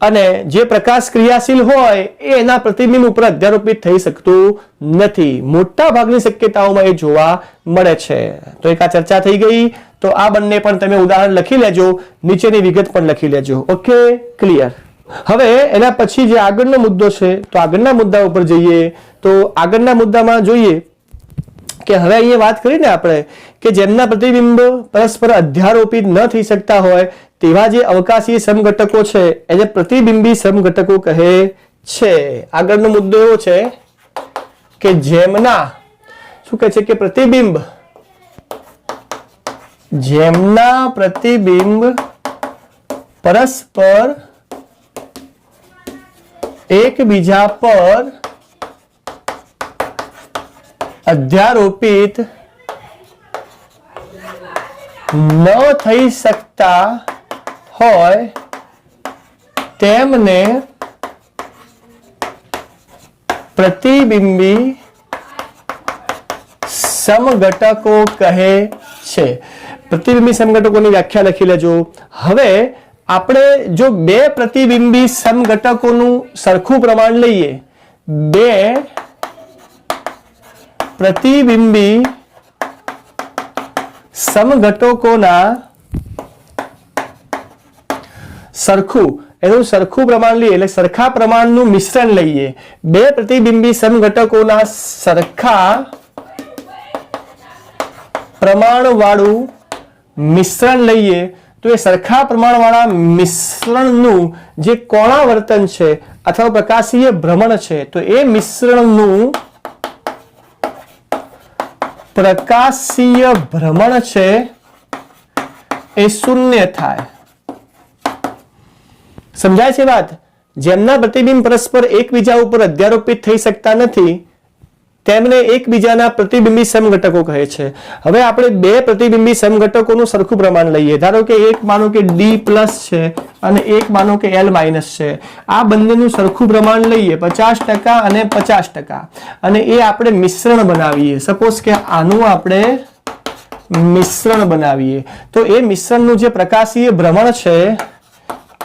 અને જે પ્રકાશ ક્રિયાશીલ હોય એ એના પ્રતિબિંબ ઉપર અધ્યારોપિત થઈ શકતું નથી. મોટા ભાગની શક્યતાઓમાં એ જોવા મળે છે. તો એક આ ચર્ચા થઈ ગઈ. તો આ બંને પણ તમે ઉદાહરણ લખી લેજો, નીચેની વિગત પણ લખી લેજો. Okay, clear. હવે એના પછી જે આગળનો મુદ્દો છે તો આગળના મુદ્દા ઉપર જઈએ. તો આગળના મુદ્દામાં જોઈએ કે હવે અહીંયા વાત કરીને આપણે કે જેમના પ્રતિબિંબ પરસ્પર અધ્યારોપિત ન થઈ શકતા હોય તેવા જે અવકાશી સમઘટકો છે એને પ્રતિબિંબી સમઘટકો કહે છે. આગળનો મુદ્દો એવો છે કે જેમના શું કહે છે કે જેમના પ્રતિબિંબ પરસ્પર એકબીજા પર અધ્યારોપિત ન થઈ શકતા હોય તેમને પ્રતિબિંબી સમઘટકો કહે છે. પ્રતિબિંબી સમઘટકોની વ્યાખ્યા લખી લેજો. હવે આપણે જો બે પ્રતિબિંબી સમઘટકોનું સરખું પ્રમાણ લઈએ, બે પ્રતિબિંબી સમઘટકોના એનું સરખું પ્રમાણ લઈએ એટલે સરખા પ્રમાણનું મિશ્રણ લઈએ. બે પ્રતિબિંબી સમઘટકોના સરખા પ્રમાણવાળું મિશ્રણ લઈએ તો એ સરખા પ્રમાણવાળા મિશ્રણનું જે કોણાવર્તન છે અથવા પ્રકાશીય ભ્રમણ છે તો એ મિશ્રણનું પ્રકાશીય ભ્રમણ છે એ શૂન્ય થાય. સમજાય છે વાત? જેમના પ્રતિબિંબ પરસ્પર એકબીજા ઉપર અધ્યારોપિત થઈ શકતા નથી તેમને એકબીજાના પ્રતિબિંબી સમઘટકો કહે છે. હવે આપણે બે પ્રતિબિંબી સમઘટકોનું સરખું પ્રમાણ લઈએ. ધારો કે એક માનો કે D+ છે અને એક માનો કે L- છે. આ બંનેનું સરખું પ્રમાણ લઈએ 50% અને 50% અને એ આપણે મિશ્રણ બનાવીએ. સપોઝ કે આનું આપણે મિશ્રણ બનાવીએ તો એ મિશ્રણનું જે પ્રકાશીય ભ્રમણ છે,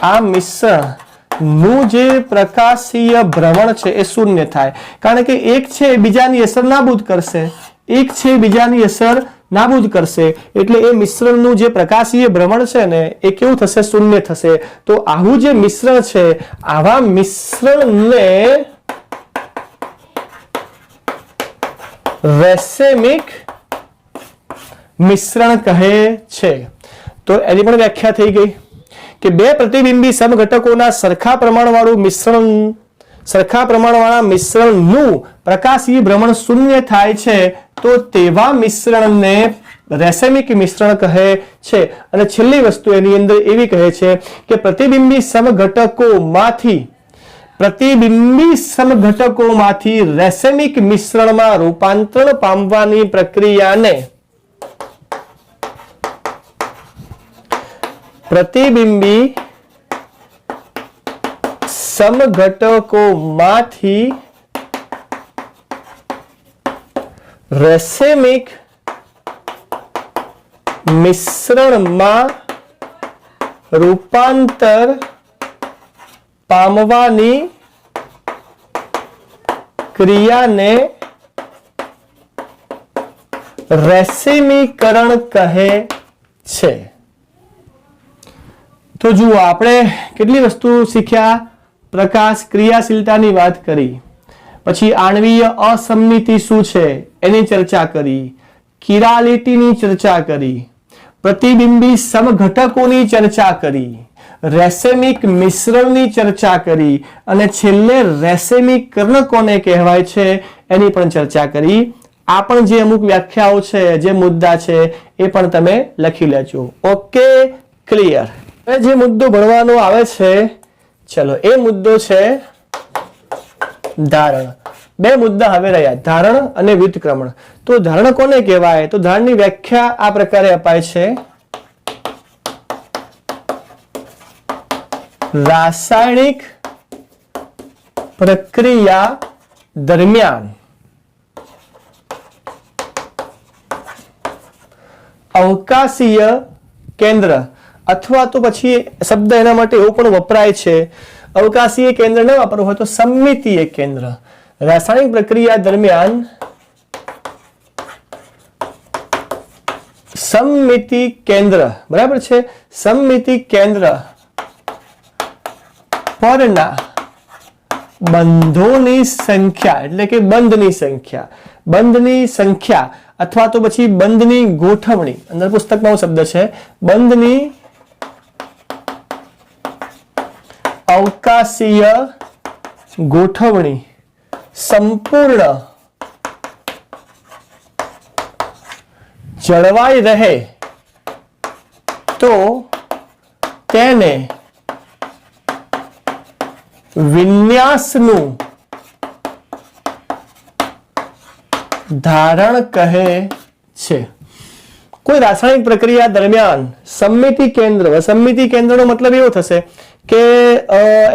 આ મિશ્રણ નું જે પ્રકાશીય ભ્રમણ છે એ શૂન્ય થાય કારણ કે એક છે બીજાની અસર નાબૂદ કરશે, એક છે બીજાની અસર નાબૂદ કરશે એટલે એ મિશ્રણનું જે પ્રકાશીય ભ્રમણ છે ને એ કેવું થશે? શૂન્ય થશે. તો આવું જે મિશ્રણ છે આવા મિશ્રણને રેસેમિક મિશ્રણ કહે છે. તો એની પણ વ્યાખ્યા થઈ ગઈ કે બે પ્રતિબિંબી સમઘટકોના સરખા પ્રમાણવાળા મિશ્રણનું પ્રકાશીય ભ્રમણ શૂન્ય થાય છે તો તેવા મિશ્રણને રેસેમિક મિશ્રણ કહે છે. અને છેલ્લી વસ્તુ એની અંદર એવી કહે છે કે પ્રતિબિંબી સમઘટકોમાંથી રેસેમિક મિશ્રણમાં રૂપાંતરણ પામવાની પ્રક્રિયાને પ્રતિબિંબી સમઘટકોમાંથી રેસેમિક મિશ્રણમાં રૂપાંતર પામવાની ક્રિયાને રેસીમીકરણ કહે છે. તો જુઓ આપણે કેટલી વસ્તુ શીખ્યા. પ્રકાશ ક્રિયાશીલતાની વાત કરી, પછી આણ્વીય અસમમિતિ શું છે એની ચર્ચા કરી, કિરાલિટીની ચર્ચા કરી, પ્રતિબિંબી સમઘટકોની ચર્ચા કરી, રેસેમિક મિશ્રણની ચર્ચા કરી અને છેલ્લે રેસેમિક કર્ણ કોને કહેવાય છે એની પણ ચર્ચા કરી. આ પણ જે અમુક વ્યાખ્યાઓ છે, જે મુદ્દા છે એ પણ તમે લખી લેજો. Okay, clear. હવે જે મુદ્દો ભણવાનો આવે છે, ચલો એ મુદ્દો છે ધારણ. બે મુદ્દા હવે રહ્યા, ધારણ અને વ્યુત્ક્રમણ. તો ધારણ કોને કહેવાય? તો ધારણની વ્યાખ્યા આ પ્રકારે અપાય છે: રાસાયણિક પ્રક્રિયા દરમિયાન અવકાશીય કેન્દ્ર, અથવા તો પછી શબ્દ એના માટે એવો પણ વપરાય છે, અવકાશીય કેન્દ્ર ન વાપરવું હોય તો સમમિતીય કેન્દ્ર. રાસાયણિક પ્રક્રિયા દરમિયાન સમમિતિ કેન્દ્ર, બરાબર છે, સમમિતિ કેન્દ્ર પરના બંધોની સંખ્યા, એટલે કે બંધની સંખ્યા અથવા તો પછી બંધની ગોઠવણી, અંદર પુસ્તકમાં શબ્દ છે, બંધની અવકાશીય ગોઠવણી સંપૂર્ણ જળવાઈ રહે તો તેને વિન્યાસનું ધારણ કહે છે. કોઈ રાસાયણિક પ્રક્રિયા દરમિયાન સમમિતિ કેન્દ્રનો મતલબ એવો થશે કે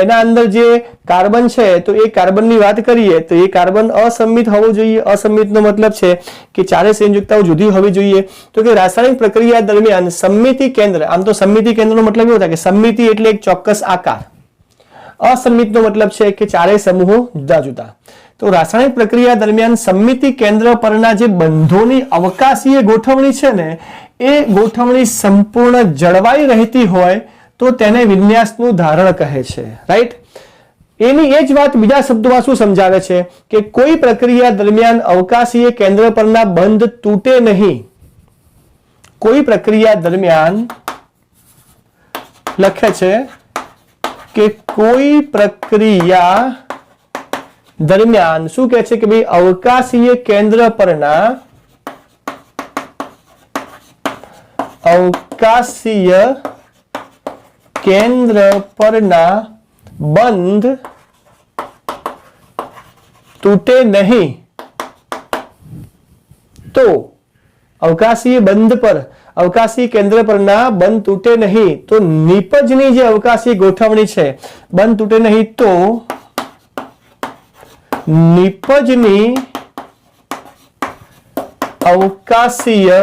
એના અંદર જે કાર્બન છે તો એ કાર્બનની વાત કરીએ તો એ કાર્બન અસમિત હોવો જોઈએ. અસમિતનો મતલબ છે કે ચારે સંયુક્તાઓ જુદી હોવી જોઈએ. તો કે રાસાયણિક પ્રક્રિયા દરમિયાન સમમિતિ કેન્દ્ર, આમ તો સમમિતિ કેન્દ્રનો મતલબ એવો થાય કે સમમિતિ એટલે એક ચોક્કસ આકાર, અસમિતનો મતલબ છે કે ચારેય સમૂહો જુદા જુદા. તો રાસાયણિક પ્રક્રિયા દરમિયાન સમમિતિ કેન્દ્ર પરના જે બંધોની અવકાશીય ગોઠવણી છે ને એ ગોઠવણી સંપૂર્ણ જળવાઈ રહેતી હોય તો તેને વિન્યાસનું ધારણ કહે છે. રાઈટ? એની એ જ વાત બીજા શબ્દોમાં શું સમજાવે છે કે કોઈ પ્રક્રિયા દરમિયાન અવકાશીય કેન્દ્ર પરના બંધ તૂટે નહીં. કોઈ પ્રક્રિયા દરમિયાન લખે છે કે કોઈ પ્રક્રિયા દરમિયાન શું કહે છે કે ભાઈ અવકાશીય કેન્દ્ર પરના બંધ તૂટે નહીં. તો અવકાશી કેન્દ્ર પરના બંધ તૂટે નહીં તો નિપજની જે અવકાશી ગોઠવણી છે બંધ તૂટે નહીં તો નિપજની અવકાશીય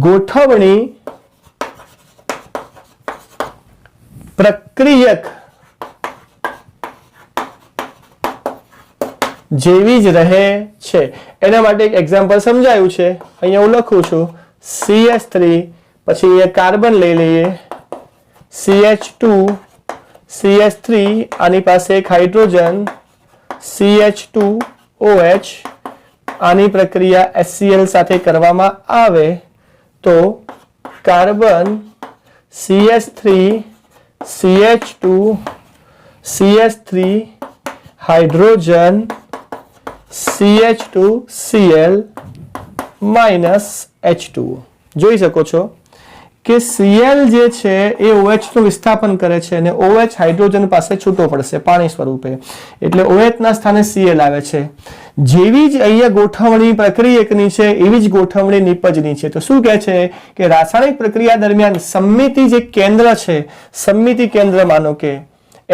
ગોઠવણી પ્રક્રિયક જેવી જ રહે છે. એના માટે એક એક્ઝામ્પલ સમજાયું છે, અહીંયા હું લખું છું CH3, પછી અહીંયા કાર્બન લઈ લઈએ, CH2, CH3, આની પાસે એક હાઇડ્રોજન CH2OH, આની પ્રક્રિયા HCl સાથે કરવામાં આવે તો carbon CH3 CH2 CH3 hydrogen CH2Cl -H2. જોઈ શકો છો કે Cl જે છે એ OH નું વિસ્થાપન કરે છે અને OH હાઇડ્રોજન પાસે છૂટો પડશે પાણી સ્વરૂપે, એટલે OH ના સ્થાને Cl આવે છે. જેવી જ અહીંયા ગોઠવણી પ્રક્રિયકની છે એવી જ ગોઠવણી નિપજની છે. તો શું કહે છે કે રાસાયણિક પ્રક્રિયા દરમિયાન સમમિતિ જે કેન્દ્ર છે, સમમિતિ કેન્દ્ર માનો કે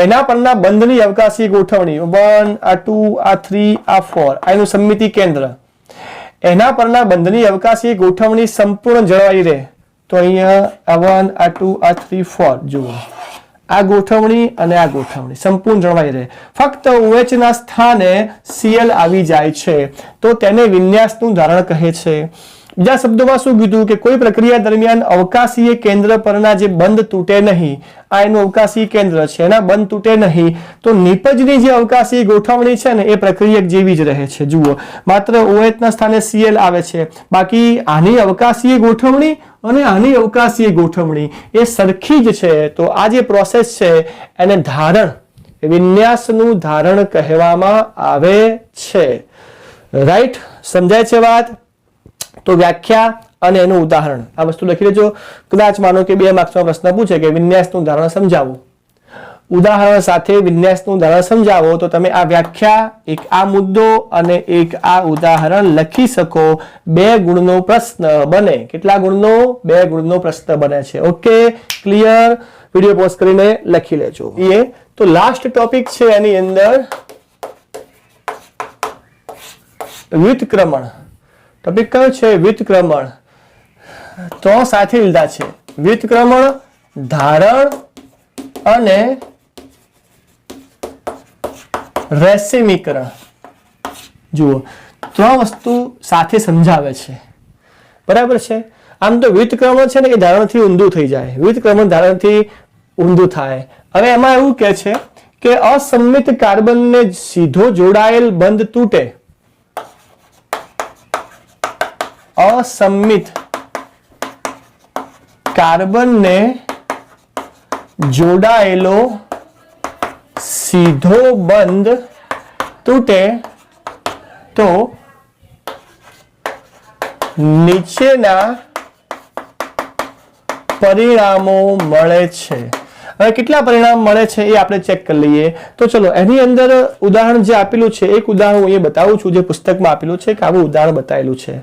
એના પરના બંધની અવકાશી ગોઠવણી 1 આ 2 આ 3 આ 4 આનું સમમિતિ કેન્દ્ર, એના પરના બંધની અવકાશી ગોઠવણી સંપૂર્ણ જળવાઈ રહે. તો અહીંયા આ 1 આ 2 આ 3 4 જુઓ, આ ગોઠવણી અને આ ગોઠવણી સંપૂર્ણ જળવાઈ રહે. ફક્ત OH ના સ્થાને Cl આવી જાય છે તો તેને વિન્યાસનું ધારણ કહે છે. બીજા શબ્દોમાં શું કીધું કે કોઈ પ્રક્રિયા દરમિયાન અવકાશીય કેન્દ્ર પરના જે બંધ તૂટે નહીં, આ એનું અવકાશી કેન્દ્ર છે, એના બંધ તૂટે નહીં, તો નિપજની જે અવકાશી ગોઠવણી છે ને એ પ્રક્રિયક જેવી જ રહે છે. જુઓ, માત્ર OH ના સ્થાને Cl આવે છે, બાકી આની અવકાશીય ગોઠવણી અને આની અવકાશીય ગોઠવણી એ સરખી જ છે. તો આ જે પ્રોસેસ છે એને ધારણ, વિન્યાસનું ધારણ કહેવામાં આવે છે. રાઈટ, સમજાય છે વાત? તો વ્યાખ્યા અને એનું ઉદાહરણ આ વસ્તુ લખી લેજો. કદાચ માનો કે 2 માર્ક્સનો પ્રશ્ન પૂછે કે વિન્યાસનું ઉદાહરણ સમજાવો, ઉદાહરણ સાથે વિન્યાસનું ઉદાહરણ સમજાવો, તો તમે આ વ્યાખ્યા, એક આ મુદ્દો અને એક આ ઉદાહરણ લખી શકો. 2 ગુણનો પ્રશ્ન બને. કેટલા ગુણનો? 2 ગુણનો પ્રશ્ન બને છે. Okay, clear? વિડીયો પોઝ કરીને લખી લેજો. એ તો લાસ્ટ ટોપિક છે એની અંદર વ્યુત્ક્રમણ. ટોપિક કયો છે? વ્યુત્ક્રમણ. તો સાથે લીધા છે વ્યુત્ક્રમણ, ધારણ અને રેસીમીકરણ. જુઓ, 3 વસ્તુ સાથે સમજાવે છે. બરાબર છે? આમ તો વ્યુત્ક્રમણ છે ને એ ધારણથી ઊંધું થઈ જાય, વ્યુત્ક્રમણ ધારણથી ઊંધું થાય. હવે એમાં એવું કહે છે કે અસંમિત કાર્બનને સીધો જોડાયેલ બંધ તૂટે, અસંમિત કાર્બનને જોડાયેલો સીધો બંધ તૂટે તો નીચેના પરિણામો મળે છે. હવે કેટલા પરિણામ મળે છે એ આપણે ચેક કરી લઈએ. તો ચલો, એની અંદર ઉદાહરણ જે આપેલું છે, એક ઉદાહરણ હું એ બતાવું છું જે પુસ્તકમાં આપેલું છે કે આવું ઉદાહરણ બતાવેલું છે.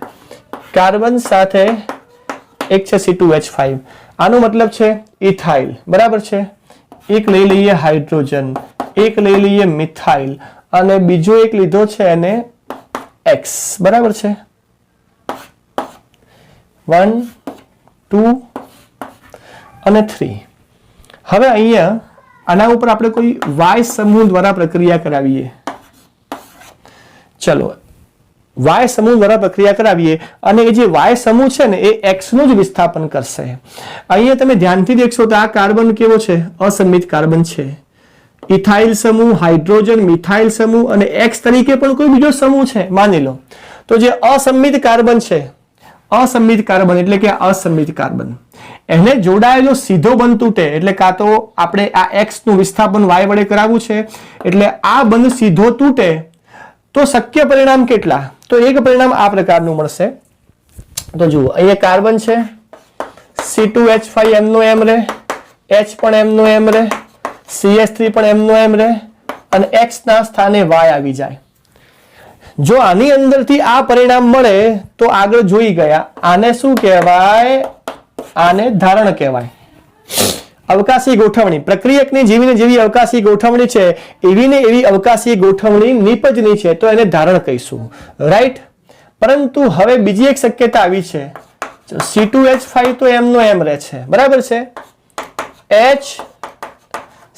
કાર્બન સાથે એક છે C2H5, આનો મતલબ છે ઇથાઇલ. બરાબર છે? એક લઈ લઈએ હાઇડ્રોજન, એક લઈ લઈએ મિથાઇલ અને બીજો એક લીધો છે એને X. બરાબર છે? 1 2 અને 3. હવે અહીંયા આના ઉપર આપણે કોઈ Y સમૂહ દ્વારા પ્રક્રિયા કરાવીએ. ચલો, Y સમૂહ દ્વારા પ્રક્રિયા કરાવીએ અને એ જે Y સમૂહ છે ને એ X નું જ વિસ્થાપન કરશે. અહીંયા તમે ધ્યાનથી દેખશો તો આ કાર્બન કેવો છે? અસંમિત કાર્બન છે. ઇથાઇલ સમૂહ, હાઇડ્રોજન, મિથાઇલ સમૂહ અને X તરીકે પણ કોઈ બીજો સમૂહ છે માની લો. તો જે અસંમિત કાર્બન છે, અસંમિત કાર્બન એટલે કે અસંમિત કાર્બન, એને જોડાયેલો સીધો બંધ તૂટે એટલે કાં તો આપણે આ X નું વિસ્થાપન Y વડે કરાવવું છે એટલે આ બંધ સીધો તૂટે તો શક્ય પરિણામ કેટલા? તો એક પરિણામ આ પ્રકારનું મળશે. તો જુઓ, અહીંયા કાર્બન છે, C2H5 એમનો એમ રહે, H પણ એમનો એમ રહે, CH3 પણ એમનો એમ રહે અને X ના સ્થાને Y આવી જાય. જો આની અંદરથી આ પરિણામ મળે તો આગળ જોઈ ગયા. આને શું કહેવાય? આને ધારણ કહેવાય. અવકાશી ગોઠવણી, પ્રક્રિયકની જેવી ને જેવી અવકાશી ગોઠવણી છે એવી ને એવી અવકાશી ગોઠવણી નિપજની છે તો એને ધારણ કહીશું. રાઈટ? પરંતુ હવે બીજી એક શક્યતા આવી છે. C2H5 તો એમનો એમ રહે છે. બરાબર છે? H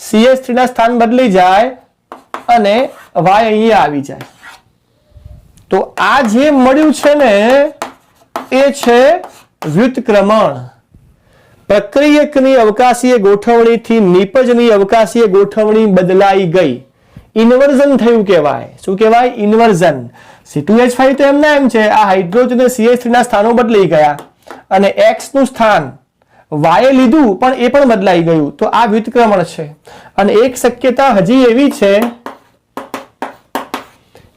CH3 ના સ્થાન બદલી જાય અને Y અહીંયા આવી જાય. તો આ જે મળ્યું છે ને એ છે વ્યુત્ક્રમણ. પ્રક્રિયકની અવકાશીય ગોઠવણીથી નિપજની અવકાશીય ગોઠવણી બદલાઈ ગઈ, ઇન્વર્ઝન થયું કહેવાય. શું કહેવાય? ઇન્વર્ઝન. C2H5 તો એમના એમ છે, આ હાઇડ્રોજન અને CH3 ના સ્થાનો બદલાઈ ગયા અને X નું સ્થાન Y લીધું પણ એ પણ બદલાઈ ગયું. તો આ વ્યુત્ક્રમણ છે. અને એક શક્યતા હજી એવી છે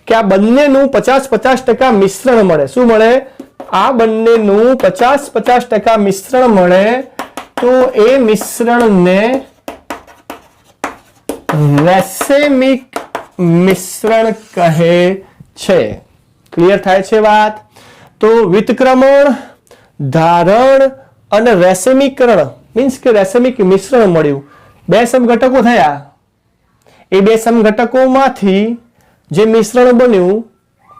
કે આ બંનેનું 50-50% મિશ્રણ મળે. શું મળે? આ બંનેનું 50-50% મિશ્રણ મળે તો એ મિશ્રણને રેસેમિક મિશ્રણ કહે છે. ક્લિયર થાય છે વાત? તો વ્યુત્ક્રમણ, ધારણ અને રેસેમીકરણ મીન્સ કે રેસેમિક મિશ્રણ મળ્યું. 2 સમઘટકો થયા. એ 2 સમઘટકોમાંથી જે મિશ્રણ બન્યું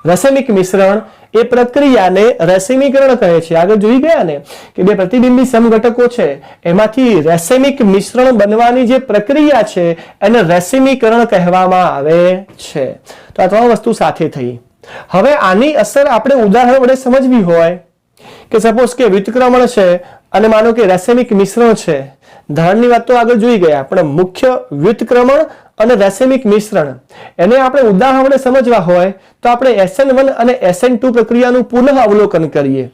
રેસેમિક મિશ્રણ, એ પ્રક્રિયાને રેસીમીકરણ કહે છે. આગળ જોઈ ગયા ને કે 2 પ્રતિબિંબી સમઘટકો છે એમાંથી રેસેમિક મિશ્રણ બનવાની જે પ્રક્રિયા છે એને રેસીમીકરણ કહેવામાં આવે છે. તો આ 3 વસ્તુ સાથે થઈ. હવે આની અસર આપણે ઉદાહરણ વડે સમજવી હોય કે સપોઝ કે વ્યુત્ક્રમણ છે અને માનો કે રેસેમિક મિશ્રણ છે, ધારણની વાત તો આગળ જોઈ ગયા, પણ મુખ્ય વ્યુત્ક્રમણ અને રેસેમિક મિશ્રણ એને આપણે ઉદાહરણે સમજવા હોય તો આપણે SN1 અને SN2 પ્રક્રિયાનું પુનઃ અવલોકન કરીએ.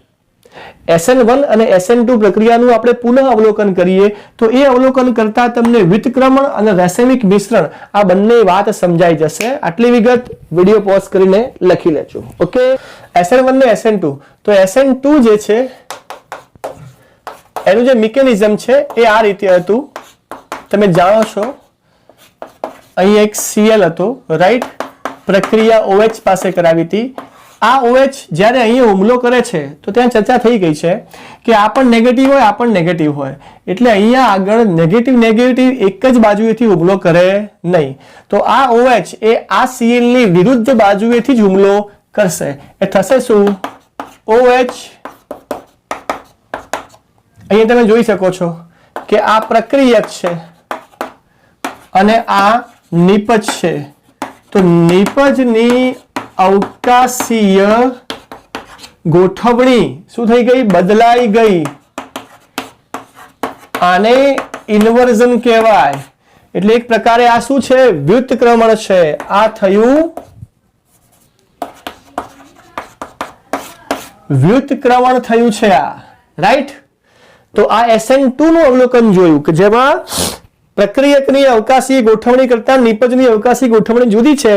SN1 અને SN2 પ્રક્રિયાનું આપણે પુનઃ અવલોકન કરીએ તો એ અવલોકન કરતા તમને વ્યુત્ક્રમણ અને રેસેમિક મિશ્રણ આ બંને વાત સમજાઈ જશે. આટલી વિગત વિડીયો પોઝ કરીને લખી લેજો. ઓકે, SN1 ને SN2. તો SN2 જે છે એનું જે મિકેનિઝમ છે એ આ રીતે હતું. તમે જાણો છો અહીં એક Cl હતો, રાઈટ? પ્રક્રિયા OH પાસે કરાવી હતી. આ OH જ્યારે અહીંયા હુમલો કરે છે તો ત્યાં ચર્ચા થઈ ગઈ છે કે આ પણ નેગેટિવ હોય, આ પણ નેગેટિવ હોય, એટલે અહીંયા આગળ નેગેટિવ એક જ બાજુએથી હુમલો કરે નહીં. તો આ OH એ આ Cl ની વિરુદ્ધ બાજુએથી જ હુમલો કરશે. એ થશે શું? OH. અહીંયા તમે જોઈ શકો છો કે આ પ્રક્રિયક છે અને આ નિપજ છે. તો નિપજની અવકાશીય ગોઠવણી શું થઈ ગઈ? બદલાઈ ગઈ. આને ઇન્વર્ઝન કહેવાય. એટલે એક પ્રકારે આ શું છે? વ્યુત્ક્રમણ છે. આ થયું વ્યુત્ક્રમણ થયું છે આ, રાઈટ? તો આ SN2 નું અવલોકન જોયું કે જેમાં પ્રક્રિયકની અવકાશી ગોઠવણી કરતા નિપજની અવકાશી ગોઠવણી જુદી છે,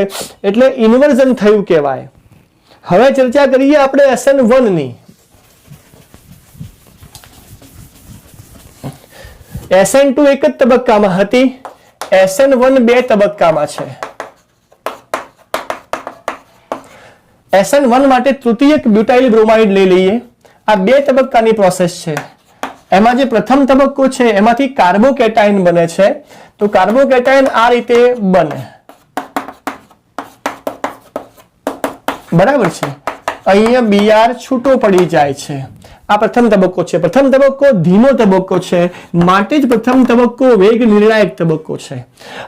એટલે ઇન્વર્ઝન થયું કહેવાય. હવે ચર્ચા કરીએ આપણે SN1 ની. SN2 એક જ તબક્કામાં હતી, SN1 બે તબક્કામાં છે. SN1 માટે તૃતીયક બ્યુટાઇલ બ્રોમાઇડ લઈ લઈએ. આ બે તબક્કાની પ્રોસેસ છે. એમાં જે પ્રથમ તબક્કો છે એમાંથી કાર્બોકેટાઇન બને છે. તો કાર્બોકેટાઇન આ રીતે બને, બરાબર છે? અહીંયા Br છૂટો પડી જાય છે. આ પ્રથમ તબક્કો છે. પ્રથમ તબક્કો ધીમો તબક્કો છે, માટે જ પ્રથમ તબક્કો વેગ નિર્ણાયક તબક્કો છે.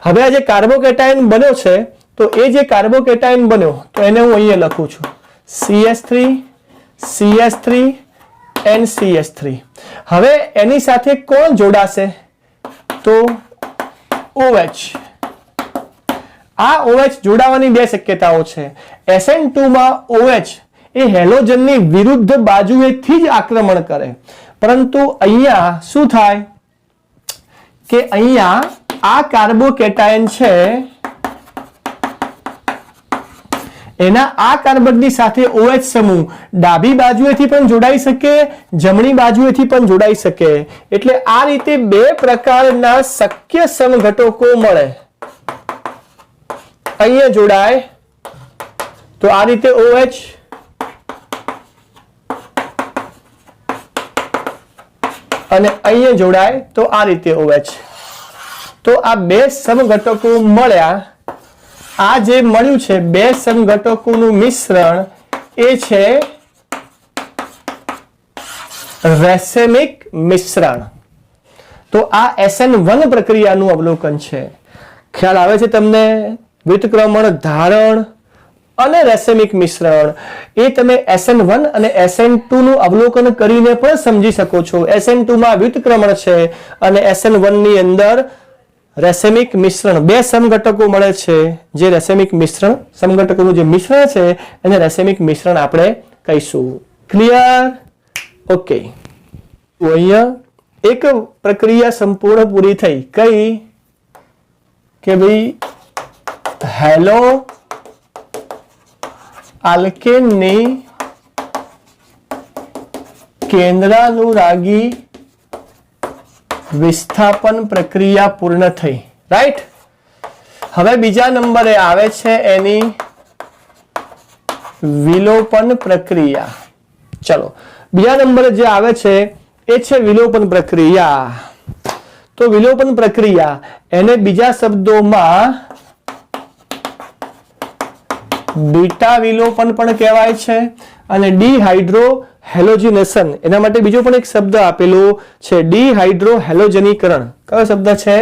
હવે આ જે કાર્બોકેટાઇન બન્યો છે તો એ જે કાર્બોકેટાઇન બન્યો તો એને હું અહીંયા લખું છું CH3 CH3 NCH3. હવે એની સાથે કોણ જોડાશે? તો OH. આ OH જોડાવાની બે શક્યતાઓ છે. SN2 માં OH એ હેલોજનની વિરુદ્ધ બાજુએથી જ આક્રમણ કરે, પરંતુ અહીંયા શું થાય કે અહીંયા આ કાર્બોકેટાયન છે એના આ કાર્બનની સાથે OH સમૂહ ડાબી બાજુએથી પણ જોડાઈ શકે, જમણી બાજુએથી પણ જોડાઈ શકે. એટલે આ રીતે બે પ્રકારના શક્ય સમઘટકો મળે. અહીંયા જોડાય તો આ રીતે OH, અને અહીંયા જોડાય તો આ રીતે OH. તો આ બે સમઘટકો મળ્યા. આ જે મળ્યું છે બે સમઘટકોનું મિશ્રણ એ છે રેસેમિક મિશ્રણ. તો આ SN1 પ્રક્રિયાનું અવલોકન છે. ખ્યાલ આવે છે તમને? વ્યુત્ક્રમણ, ધારણ અને રેસેમિક મિશ્રણ એ તમે SN1 અને SN2 નું અવલોકન કરીને પણ સમજી શકો છો. SN2 માં વ્યુત્ક્રમણ છે અને SN1 ની અંદર રેસેમિક મિશ્રણ. બે સમઘટકો મળે છે જે રેસેમિક મિશ્રણ, સમઘટકોનું જે મિશ્રણ છે એને રેસેમિક મિશ્રણ આપણે કહીશું. ક્લિયર? ઓકે. અહીંયા એક પ્રક્રિયા સંપૂર્ણ પૂરી થઈ. કઈ? કે ભાઈ હેલો આલ્કેનની કેન્દ્રાનુરાગી વિસ્થાપન પ્રક્રિયા પૂર્ણ થઈ, રાઈટ? હવે બીજા નંબરે આવે છે એની વિલોપન પ્રક્રિયા. ચલો, બીજા નંબરે જે આવે છે એ છે વિલોપન પ્રક્રિયા. તો વિલોપન પ્રક્રિયા એને બીજા શબ્દોમાં બીટા વિલોપન પણ કહેવાય છે અને ડિહાઇડ્રો હેલોજિનેશન એના માટે બીજો પણ એક શબ્દ આપેલો છે, ડિહાઇડ્રો હેલોજનીકરણ. કયો શબ્દ છે?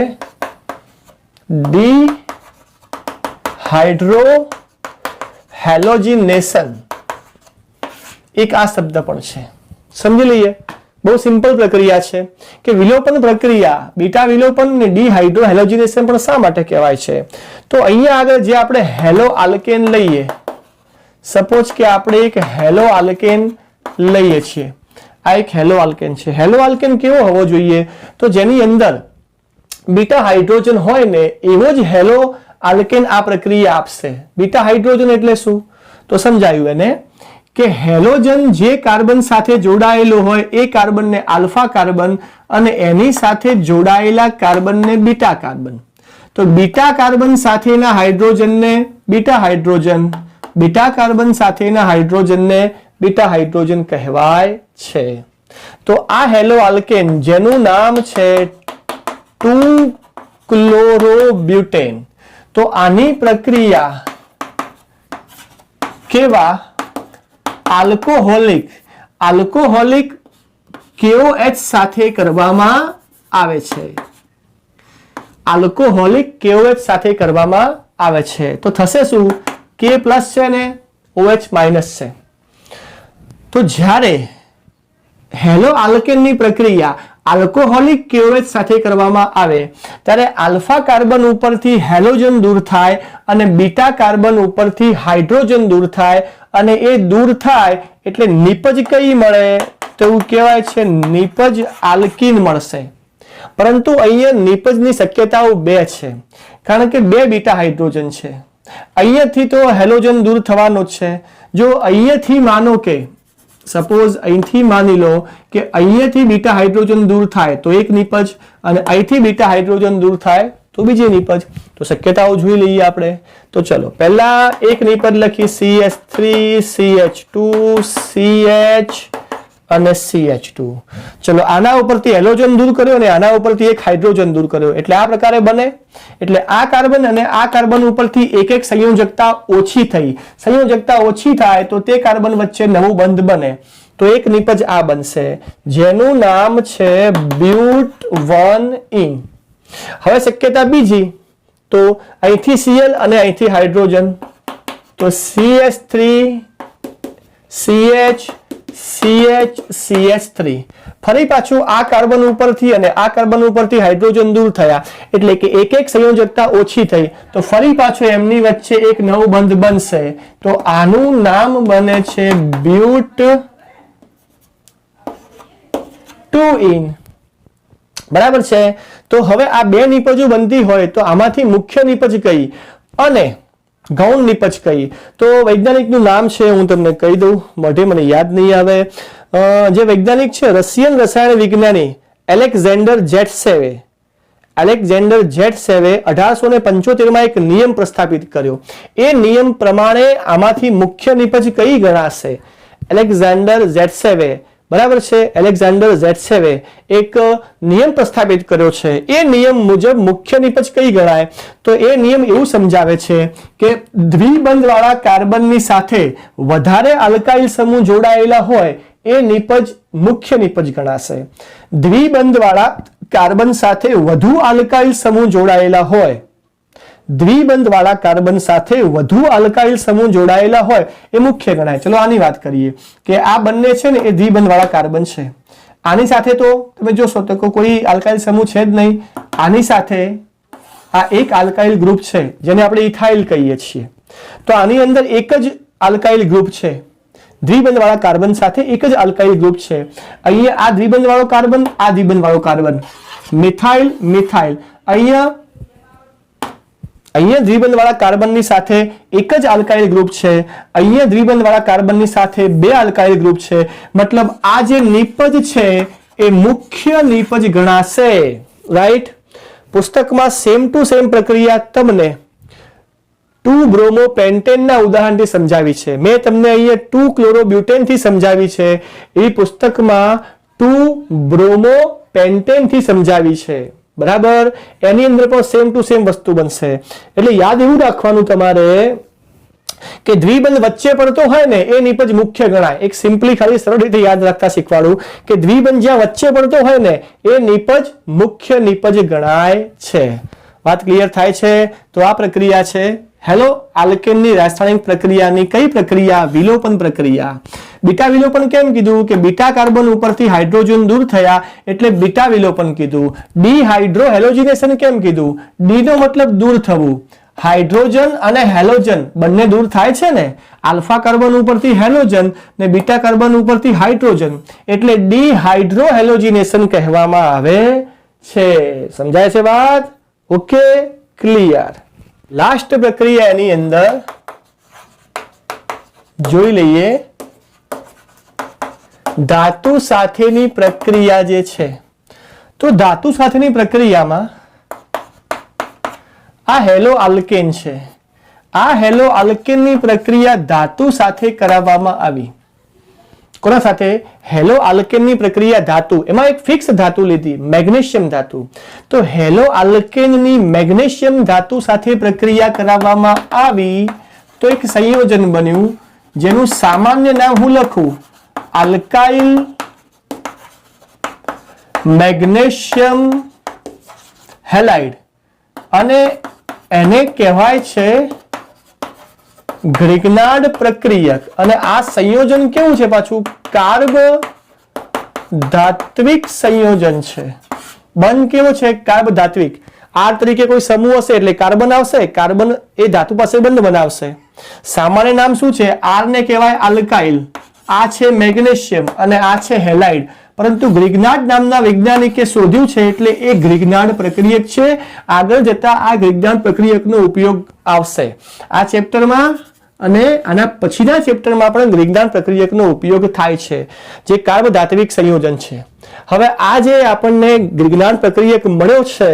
ડિહાઇડ્રો હેલોજિનેશન. એક આ શબ્દ પણ છે. સમજી લઈએ, બહુ સિમ્પલ પ્રક્રિયા છે કે વિલોપન પ્રક્રિયા બીટા વિલોપન ને ડિહાઇડ્રો હેલોજિનેશન પણ શા માટે કહેવાય છે? તો અહીંયા આગળ જે આપણે હેલો આલ્કેન લઈએ, સપોઝ કે આપણે એક હેલો આલ્કેન લઈએ છીએ, આ એક હેલો આલ્કેન છે. હેલો આલ્કેન કેવો હોવો જોઈએ? તો જેની અંદર બીટા હાઇડ્રોજન હોય ને એવો જ હેલો આલ્કેન આ પ્રક્રિયા આપશે. બીટા હાઇડ્રોજન એટલે શું? તો સમજાયું એને કે હેલોજન જે કાર્બન સાથે જોડાયેલો હોય એ કાર્બનને આલ્ફા કાર્બન અને એની સાથે જોડાયેલા કાર્બનને બીટા કાર્બન. તો બીટા કાર્બન સાથેના હાઇડ્રોજનને બીટા હાઇડ્રોજન, બીટા કાર્બન સાથેના હાઇડ્રોજનને બીટા હાઇડ્રોજન કહેવાય છે. તો આ હેલો આલ્કેન જેનું નામ છે 2-ક્લોરોબ્યુટેન, તો આની પ્રક્રિયા કેવા આલ્કોહોલિક KOH સાથે કરવામાં આવે છે. આલ્કોહોલિક KOH સાથે કરવામાં આવે છે. તો થશે શું? K પ્લસ છે ને OH માઇનસ છે. તો જ્યારે હેલો આલ્કેનની પ્રક્રિયા આલ્કોહોલિક KOH સાથે કરવામાં આવે ત્યારે આલ્ફા કાર્બન ઉપરથી હેલોજન દૂર થાય અને બીટા કાર્બન ઉપરથી હાઇડ્રોજન દૂર થાય અને એ દૂર થાય એટલે નિપજ કઈ મળે? તો એવું કહેવાય છે નિપજ આલ્કીન મળશે. પરંતુ અહીંયા નિપજની શક્યતાઓ બે છે, કારણ કે બે બીટા હાઇડ્રોજન છે. અહીંયાથી તો હેલોજન દૂર થવાનો જ છે. જો અહીંયાથી માનો કે સપોઝ અહીંથી માની લો કે અહીંયાથી બીટા હાઇડ્રોજન દૂર થાય તો એક નિપજ અને અહીંથી બીટા હાઇડ્રોજન દૂર થાય તો બીજી નિપજ. તો શક્યતાઓ જોઈ લઈએ આપણે. તો ચલો પહેલા એક નિપજ લખી CH3 CH2 CH અને CH2. ચલો આના ઉપરથી હેલોજન દૂર કર્યો અને આના ઉપરથી એક હાઇડ્રોજન દૂર કર્યો એટલે આ પ્રકારે બને. એટલે આ કાર્બન અને આ કાર્બન ઉપરથી એક એક સંયોજકતા ઓછી થઈ. સંયોજકતા ઓછી થાય તો તે કાર્બન વચ્ચે નવું બંધ બને. તો એક નિપજ આ બનશે જેનું નામ છે બ્યુટ-1-ઈન. હવે શક્યતા બીજી, તો અહીંથી Cl અને અહીંથી હાઇડ્રોજન, તો CH3 CH CH CH3. ફરી પાછું આ કાર્બન ઉપરથી અને આ કાર્બન ઉપરથી હાઇડ્રોજન દૂર થયા એટલે કે એક એક સંયોજકતા ઓછી થઈ તો ફરી પાછું એમની વચ્ચે એક નવું બંધ બનશે. તો આનું નામ બને છે બ્યુટ-2-ઈન. બરાબર છે. તો હવે આ બે નિપજો બનતી હોય તો આમાંથી મુખ્ય નિપજ કઈ અને ગૌણ નિપજ કઈ? તો વૈજ્ઞાનિકનું નામ છે, હું તમને કહી દઉં, મોઢે મને યાદ નહીં આવે. જે વૈજ્ઞાનિક છે રશિયન રસાયણ વિજ્ઞાની એલેક્ઝાન્ડર જેટસેવે. એલેક્ઝાન્ડર જેટસેવે 1875 એક નિયમ પ્રસ્થાપિત કર્યો. એ નિયમ પ્રમાણે આમાંથી મુખ્ય નિપજ કઈ ગણાશે? એલેક્ઝાન્ડર જેટસેવે, બરાબર છે, એલેક્ઝાન્ડર જેટસેવે એક નિયમ પ્રસ્થાપિત કર્યો છે. એ નિયમ મુજબ મુખ્ય નિપજ કઈ ગણાય? તો એ નિયમ એવું સમજાવે છે કે દ્વિબંધવાળા કાર્બનની સાથે વધારે આલ્કાઇલ સમૂહ જોડાયેલા હોય એ નિપજ મુખ્ય નિપજ ગણાશે. દ્વિબંધવાળા કાર્બન સાથે વધુ આલ્કાઇલ સમૂહ જોડાયેલા હોય, દ્વિબંધવાળા કાર્બન સાથે વધુ આલ્કાઇલ સમૂહ જોડાયેલા હોય એ મુખ્ય ગણાય. ચલો આની વાત કરીએ કે આ બંને છે ને એ દ્વિબંધવાળા કાર્બન છે. આની સાથે તો તમે જોશો તો કોઈ આલ્કાઇલ સમૂહ છે જ નહીં. આની સાથે આ એક આલ્કાઇલ ગ્રુપ છે જેને આપણે ઇથાઇલ કહીએ છીએ. તો આની અંદર એક જ આલ્કાઇલ ગ્રુપ છે. દ્વિબંધવાળા કાર્બન સાથે એક જ આલ્કાઇલ ગ્રુપ છે. અહીંયા આ દ્વિબંધવાળો કાર્બન, આ દ્વિબંધવાળો કાર્બન, મિથાઇલ મિથાઇલ. અહીંયા દ્વિબંધવાળા કાર્બનની સાથે એક જ આલ્કાઇલ ગ્રુપ છે. અહીંયા દ્વિબંધવાળા કાર્બનની સાથે બે આલ્કાઇલ ગ્રુપ છે. મતલબ આ જે નિપજ છે એ મુખ્ય નિપજ ગણાશે. રાઈટ? પુસ્તકમાં સેમ ટુ સેમ પ્રક્રિયા તમને 2-બ્રોમોપેન્ટેનના ઉદાહરણથી સમજાવી છે. મેં તમને અહીંયા 2-ક્લોરોબ્યુટેનથી સમજાવી છે. એ પુસ્તકમાં 2-બ્રોમોપેન્ટેનથી સમજાવી છે. બરાબર? એની અંદર પણ સેમ ટુ સેમ વસ્તુ બનશે. એટલે યાદ એવું રાખવાનું તમારે કે દ્વિબંધ વચ્ચે પડતો હોય ને એ નિપજ મુખ્ય ગણાય. એક સિમ્પલી ખાલી સરળ રીતે યાદ રાખતા શીખવાડું કે દ્વિબંધ જ્યાં વચ્ચે પડતો હોય ને એ નિપજ મુખ્ય નિપજ ગણાય છે. વાત ક્લિયર થાય છે? તો આ પ્રક્રિયા છે હેલો આલ્કેનની રાસાયણિક પ્રક્રિયાની કઈ પ્રક્રિયા? વિલોપન પ્રક્રિયા. બીટા વિલોપન કેમ કીધું? કે બીટા કાર્બન ઉપરથી હાઇડ્રોજન દૂર થયા એટલે બીટા વિલોપન કીધું. ડિહાઇડ્રો હેલોજિનેશન કેમ કીધું? ડી નો મતલબ દૂર થવું. હાઇડ્રોજન અને હેલોજન બંને દૂર થાય છે ને, આલ્ફા કાર્બન ઉપરથી હેલોજન ને બીટા કાર્બન ઉપરથી હાઇડ્રોજન, એટલે ડિહાઇડ્રો હેલોજિનેશન કહેવામાં આવે છે. સમજાય છે વાત? Okay, clear. લાસ્ટ પ્રક્રિયા એની અંદર જોઈ લઈએ ધાતુ સાથેની પ્રક્રિયા જે છે. તો ધાતુ સાથેની પ્રક્રિયામાં આ હેલો આલ્કેન છે. આ હેલો આલ્કેનની પ્રક્રિયા ધાતુ સાથે કરાવવામાં આવી. કોના સાથે? હેલો આલ્કેનની પ્રક્રિયા ધાતુ. એમાં એક ફિક્સ ધાતુ લીધી, મેગ્નેશિયમ ધાતુ. તો હેલો આલ્કેનની મેગ્નેશિયમ ધાતુ સાથે પ્રક્રિયા કરાવવામાં આવી તો એક સંયોજન બન્યું જેનું સામાન્ય નામ હું લખું, આલ્કાઇલ મેગ્નેશિયમ હેલાઇડ, અને એને કહેવાય છે ગ્રિગ્નાર્ડ પ્રક્રિયક. અને આ સંયોજન કેવું છે? પાછું કાર્બ ધાત્વિક સંયોજન છે. બંધ કેવો છે? કાર્બ ધાત્વિક. આર તરીકે કોઈ સમૂહ હશે એટલે કાર્બન આવશે, કાર્બન એ ધાતુ પાસે બંધ બનાવશે. સામાન્ય નામ શું છે? આર ને કહેવાય આલ્કાઇલ, આ છે મેગ્નેશિયમ અને આ છે હેલાઇડ. પરંતુ ગ્રિગ્નાર્ડ નામના વૈજ્ઞાનિકે શોધ્યું છે એટલે એ ગ્રિગ્નાર્ડ પ્રક્રિયક છે. આગળ જતા આ ગ્રિગ્નાર્ડ પ્રક્રિયકનો ઉપયોગ આવશે આ ચેપ્ટરમાં, અને આના પછીના ચેપ્ટરમાં પણ ગ્રિગ્નાર્ડ પ્રક્રિયકનો ઉપયોગ થાય છે, જે કાર્બ ધાત્વિક સંયોજન છે. હવે આ જે આપણને ગ્રિગ્નાર્ડ પ્રક્રિયક મળ્યો છે,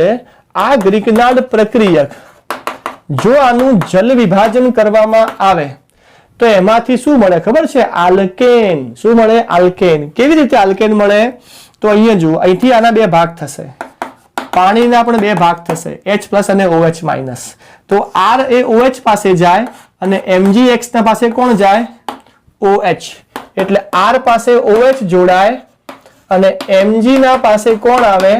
આ ગ્રિગ્નાર્ડ પ્રક્રિયક જો આનું જલ વિભાજન કરવામાં આવે તો એમાંથી શું મળે ખબર છે? આલ્કેન. શું મળે? આલ્કેન. કેવી રીતે આલ્કેન મળે? તો અહીંયા જુઓ, અહીંથી આના બે ભાગ થશે, પાણીના પણ બે ભાગ થશે, H+ અને OH-. તો R એ OH પાસે જાય અને MgX ના પાસે કોણ જાય? OH. એટલે R પાસે OH જોડાય અને Mg ના પાસે કોણ આવે?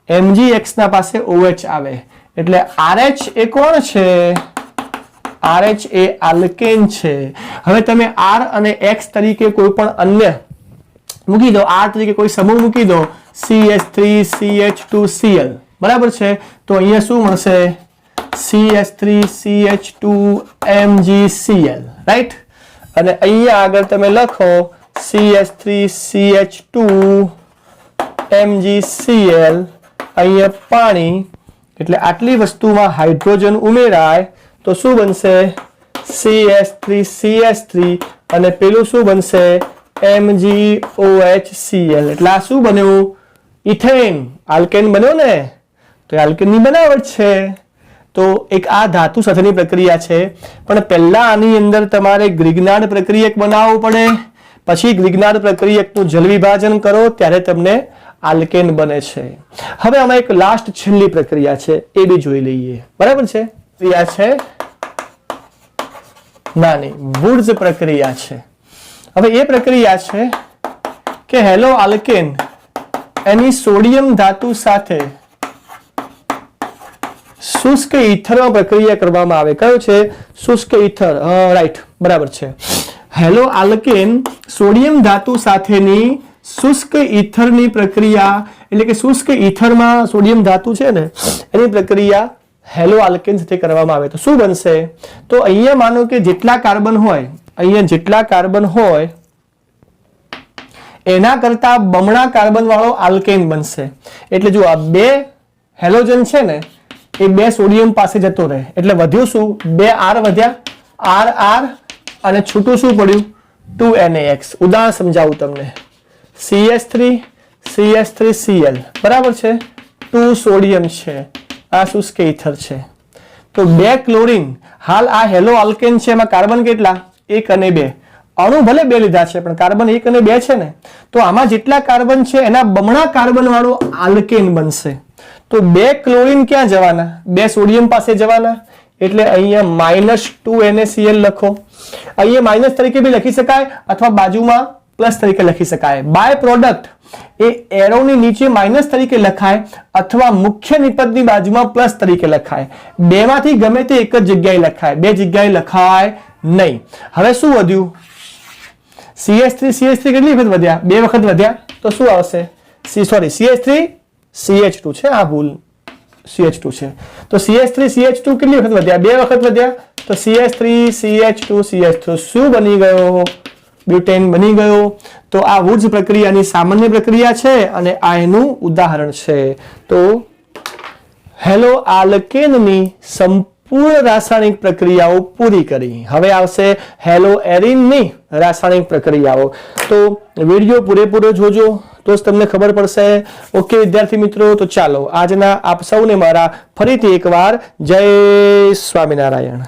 MgX ના પાસે OH આવે. એટલે RH એ કોણ છે? RH એ આલ્કેન છે. હવે તમે R અને X તરીકે કોઈ પણ અન્ય મૂકી દો, R તરીકે કોઈ સમૂહ મૂકી દો, CH3CH2Cl, બરાબર છે. તો અહીંયા શું મળશે? CH3CH2MgCl, right. અને અહીંયા આગળ તમે લખો CH3CH2MgCl, અહીંયા પાણી. એટલે આટલી વસ્તુમાં હાઇડ્રોજન ઉમેરાય તો શું બનશે? CH3CH3 અને પેલું શું બનશે? MgOHCl. એટલે આ શું બન્યું? ઇથેન. આલ્કેન બન્યો ને, તો આલ્કેનની બનાવટ છે. તો એક આ ધાતુ સાથેની પ્રક્રિયા છે, પણ પહેલા આની અંદર તમારે ગ્રિગ્નાર્ડ પ્રક્રિયક બનાવવું પડે, પછી ગ્રિગ્નાર્ડ પ્રક્રિયકનું જલ વિભાજન કરો ત્યારે તમને આલ્કેન બને છે. હવે આમાં એક લાસ્ટ છેલ્લી પ્રક્રિયા છે, એ બી જોઈ લઈએ, બરાબર છે. પ્રક્રિયા છે નાની વુડ્સ પ્રક્રિયા છે. હવે એ પ્રક્રિયા છે કે હેલો આલ્કેન એની સોડિયમ ધાતુ સાથે શુષ્ક ઈથરમાં પ્રક્રિયા કરવામાં આવે. કયો છે? શુષ્ક ઈથર. રાઈટ, બરાબર છે. હેલો આલ્કેન સોડિયમ ધાતુ સાથેની શુષ્ક ઈથરની પ્રક્રિયા, એટલે કે શુષ્ક ઈથરમાં સોડિયમ ધાતુ છે ને એની પ્રક્રિયા હેલો આલ્કેન સાથે કરવામાં આવે તો શું બનશે? તો અહીંયા માનો કે જેટલા કાર્બન હોય, અહીંયા જેટલા કાર્બન હોય એના કરતા બમણા કાર્બન વાળો આલ્કેન બનશે. એટલે જો આ બે હેલોજન છે ને એ બે સોડિયમ પાસે જતો રહે, એટલે વધ્યું શું? બે R વધ્યા, R અને છૂટું શું પડ્યું? 2NaX. ઉદાહરણ સમજાવું તમને. CH3CH3Cl, બરાબર છે. 2 સોડિયમ છે, આ શુષ્ક ઈથર છે. તો 2 ક્લોરીન. હાલ આ હેલો આલ્કેન છે, એમાં કાર્બન કેટલા? 1 અને 2. અણુ ભલે 2 લીધા છે પણ કાર્બન 1 અને 2 છે ને, તો આમાં જેટલા કાર્બન છે એના બમણા કાર્બન વાળું આલ્કેન બનશે. તો 2 ક્લોરીન ક્યાં જવાના? 2 સોડિયમ પાસે જવાના. એટલે અહીંયા -2NaCl લખો. અહીંયા માઇનસ તરીકે બી લખી શકાય અથવા બાજુમાં પ્લસ તરીકે લખી શકાય. બાય પ્રોડક્ટ એ એરોની નીચે માઇનસ તરીકે લખાય અથવા મુખ્ય નિપજની બાજુમાં પ્લસ તરીકે લખાય. બેમાંથી ગમે તે એક જ જગ્યાએ લખાય, બે જગ્યાએ લખાય નહીં. હવે શું વધ્યું? CH3 કેટલી વખત વધ્યા? બે વખત વધ્યા. તો શું આવશે? CH3 CH2 છે, આ ભૂલ CH2 છે. તો CH3 CH2 કેટલી વખત વધ્યા? બે વખત વધ્યા. તો CH3 CH2 CH2 શું બની ગયો? બ્યુટેન બની ગયો. તો આ વુડ્સ પ્રક્રિયાની સામાન્ય પ્રક્રિયા છે અને આ એનું ઉદાહરણ છે. તો હેલો આલ્કેનની સંપૂર્ણ રાસાયણિક પ્રક્રિયાઓ પૂરી કરી. હવે આવશે હેલો એરિનની રાસાયણિક પ્રક્રિયાઓ. તો વિડીયો પૂરેપૂરો જોજો તો જ તમને ખબર પડશે. ઓકે વિદ્યાર્થી મિત્રો, તો ચાલો આજના આપ સૌને મારા ફરીથી એકવાર જય સ્વામિનારાયણ.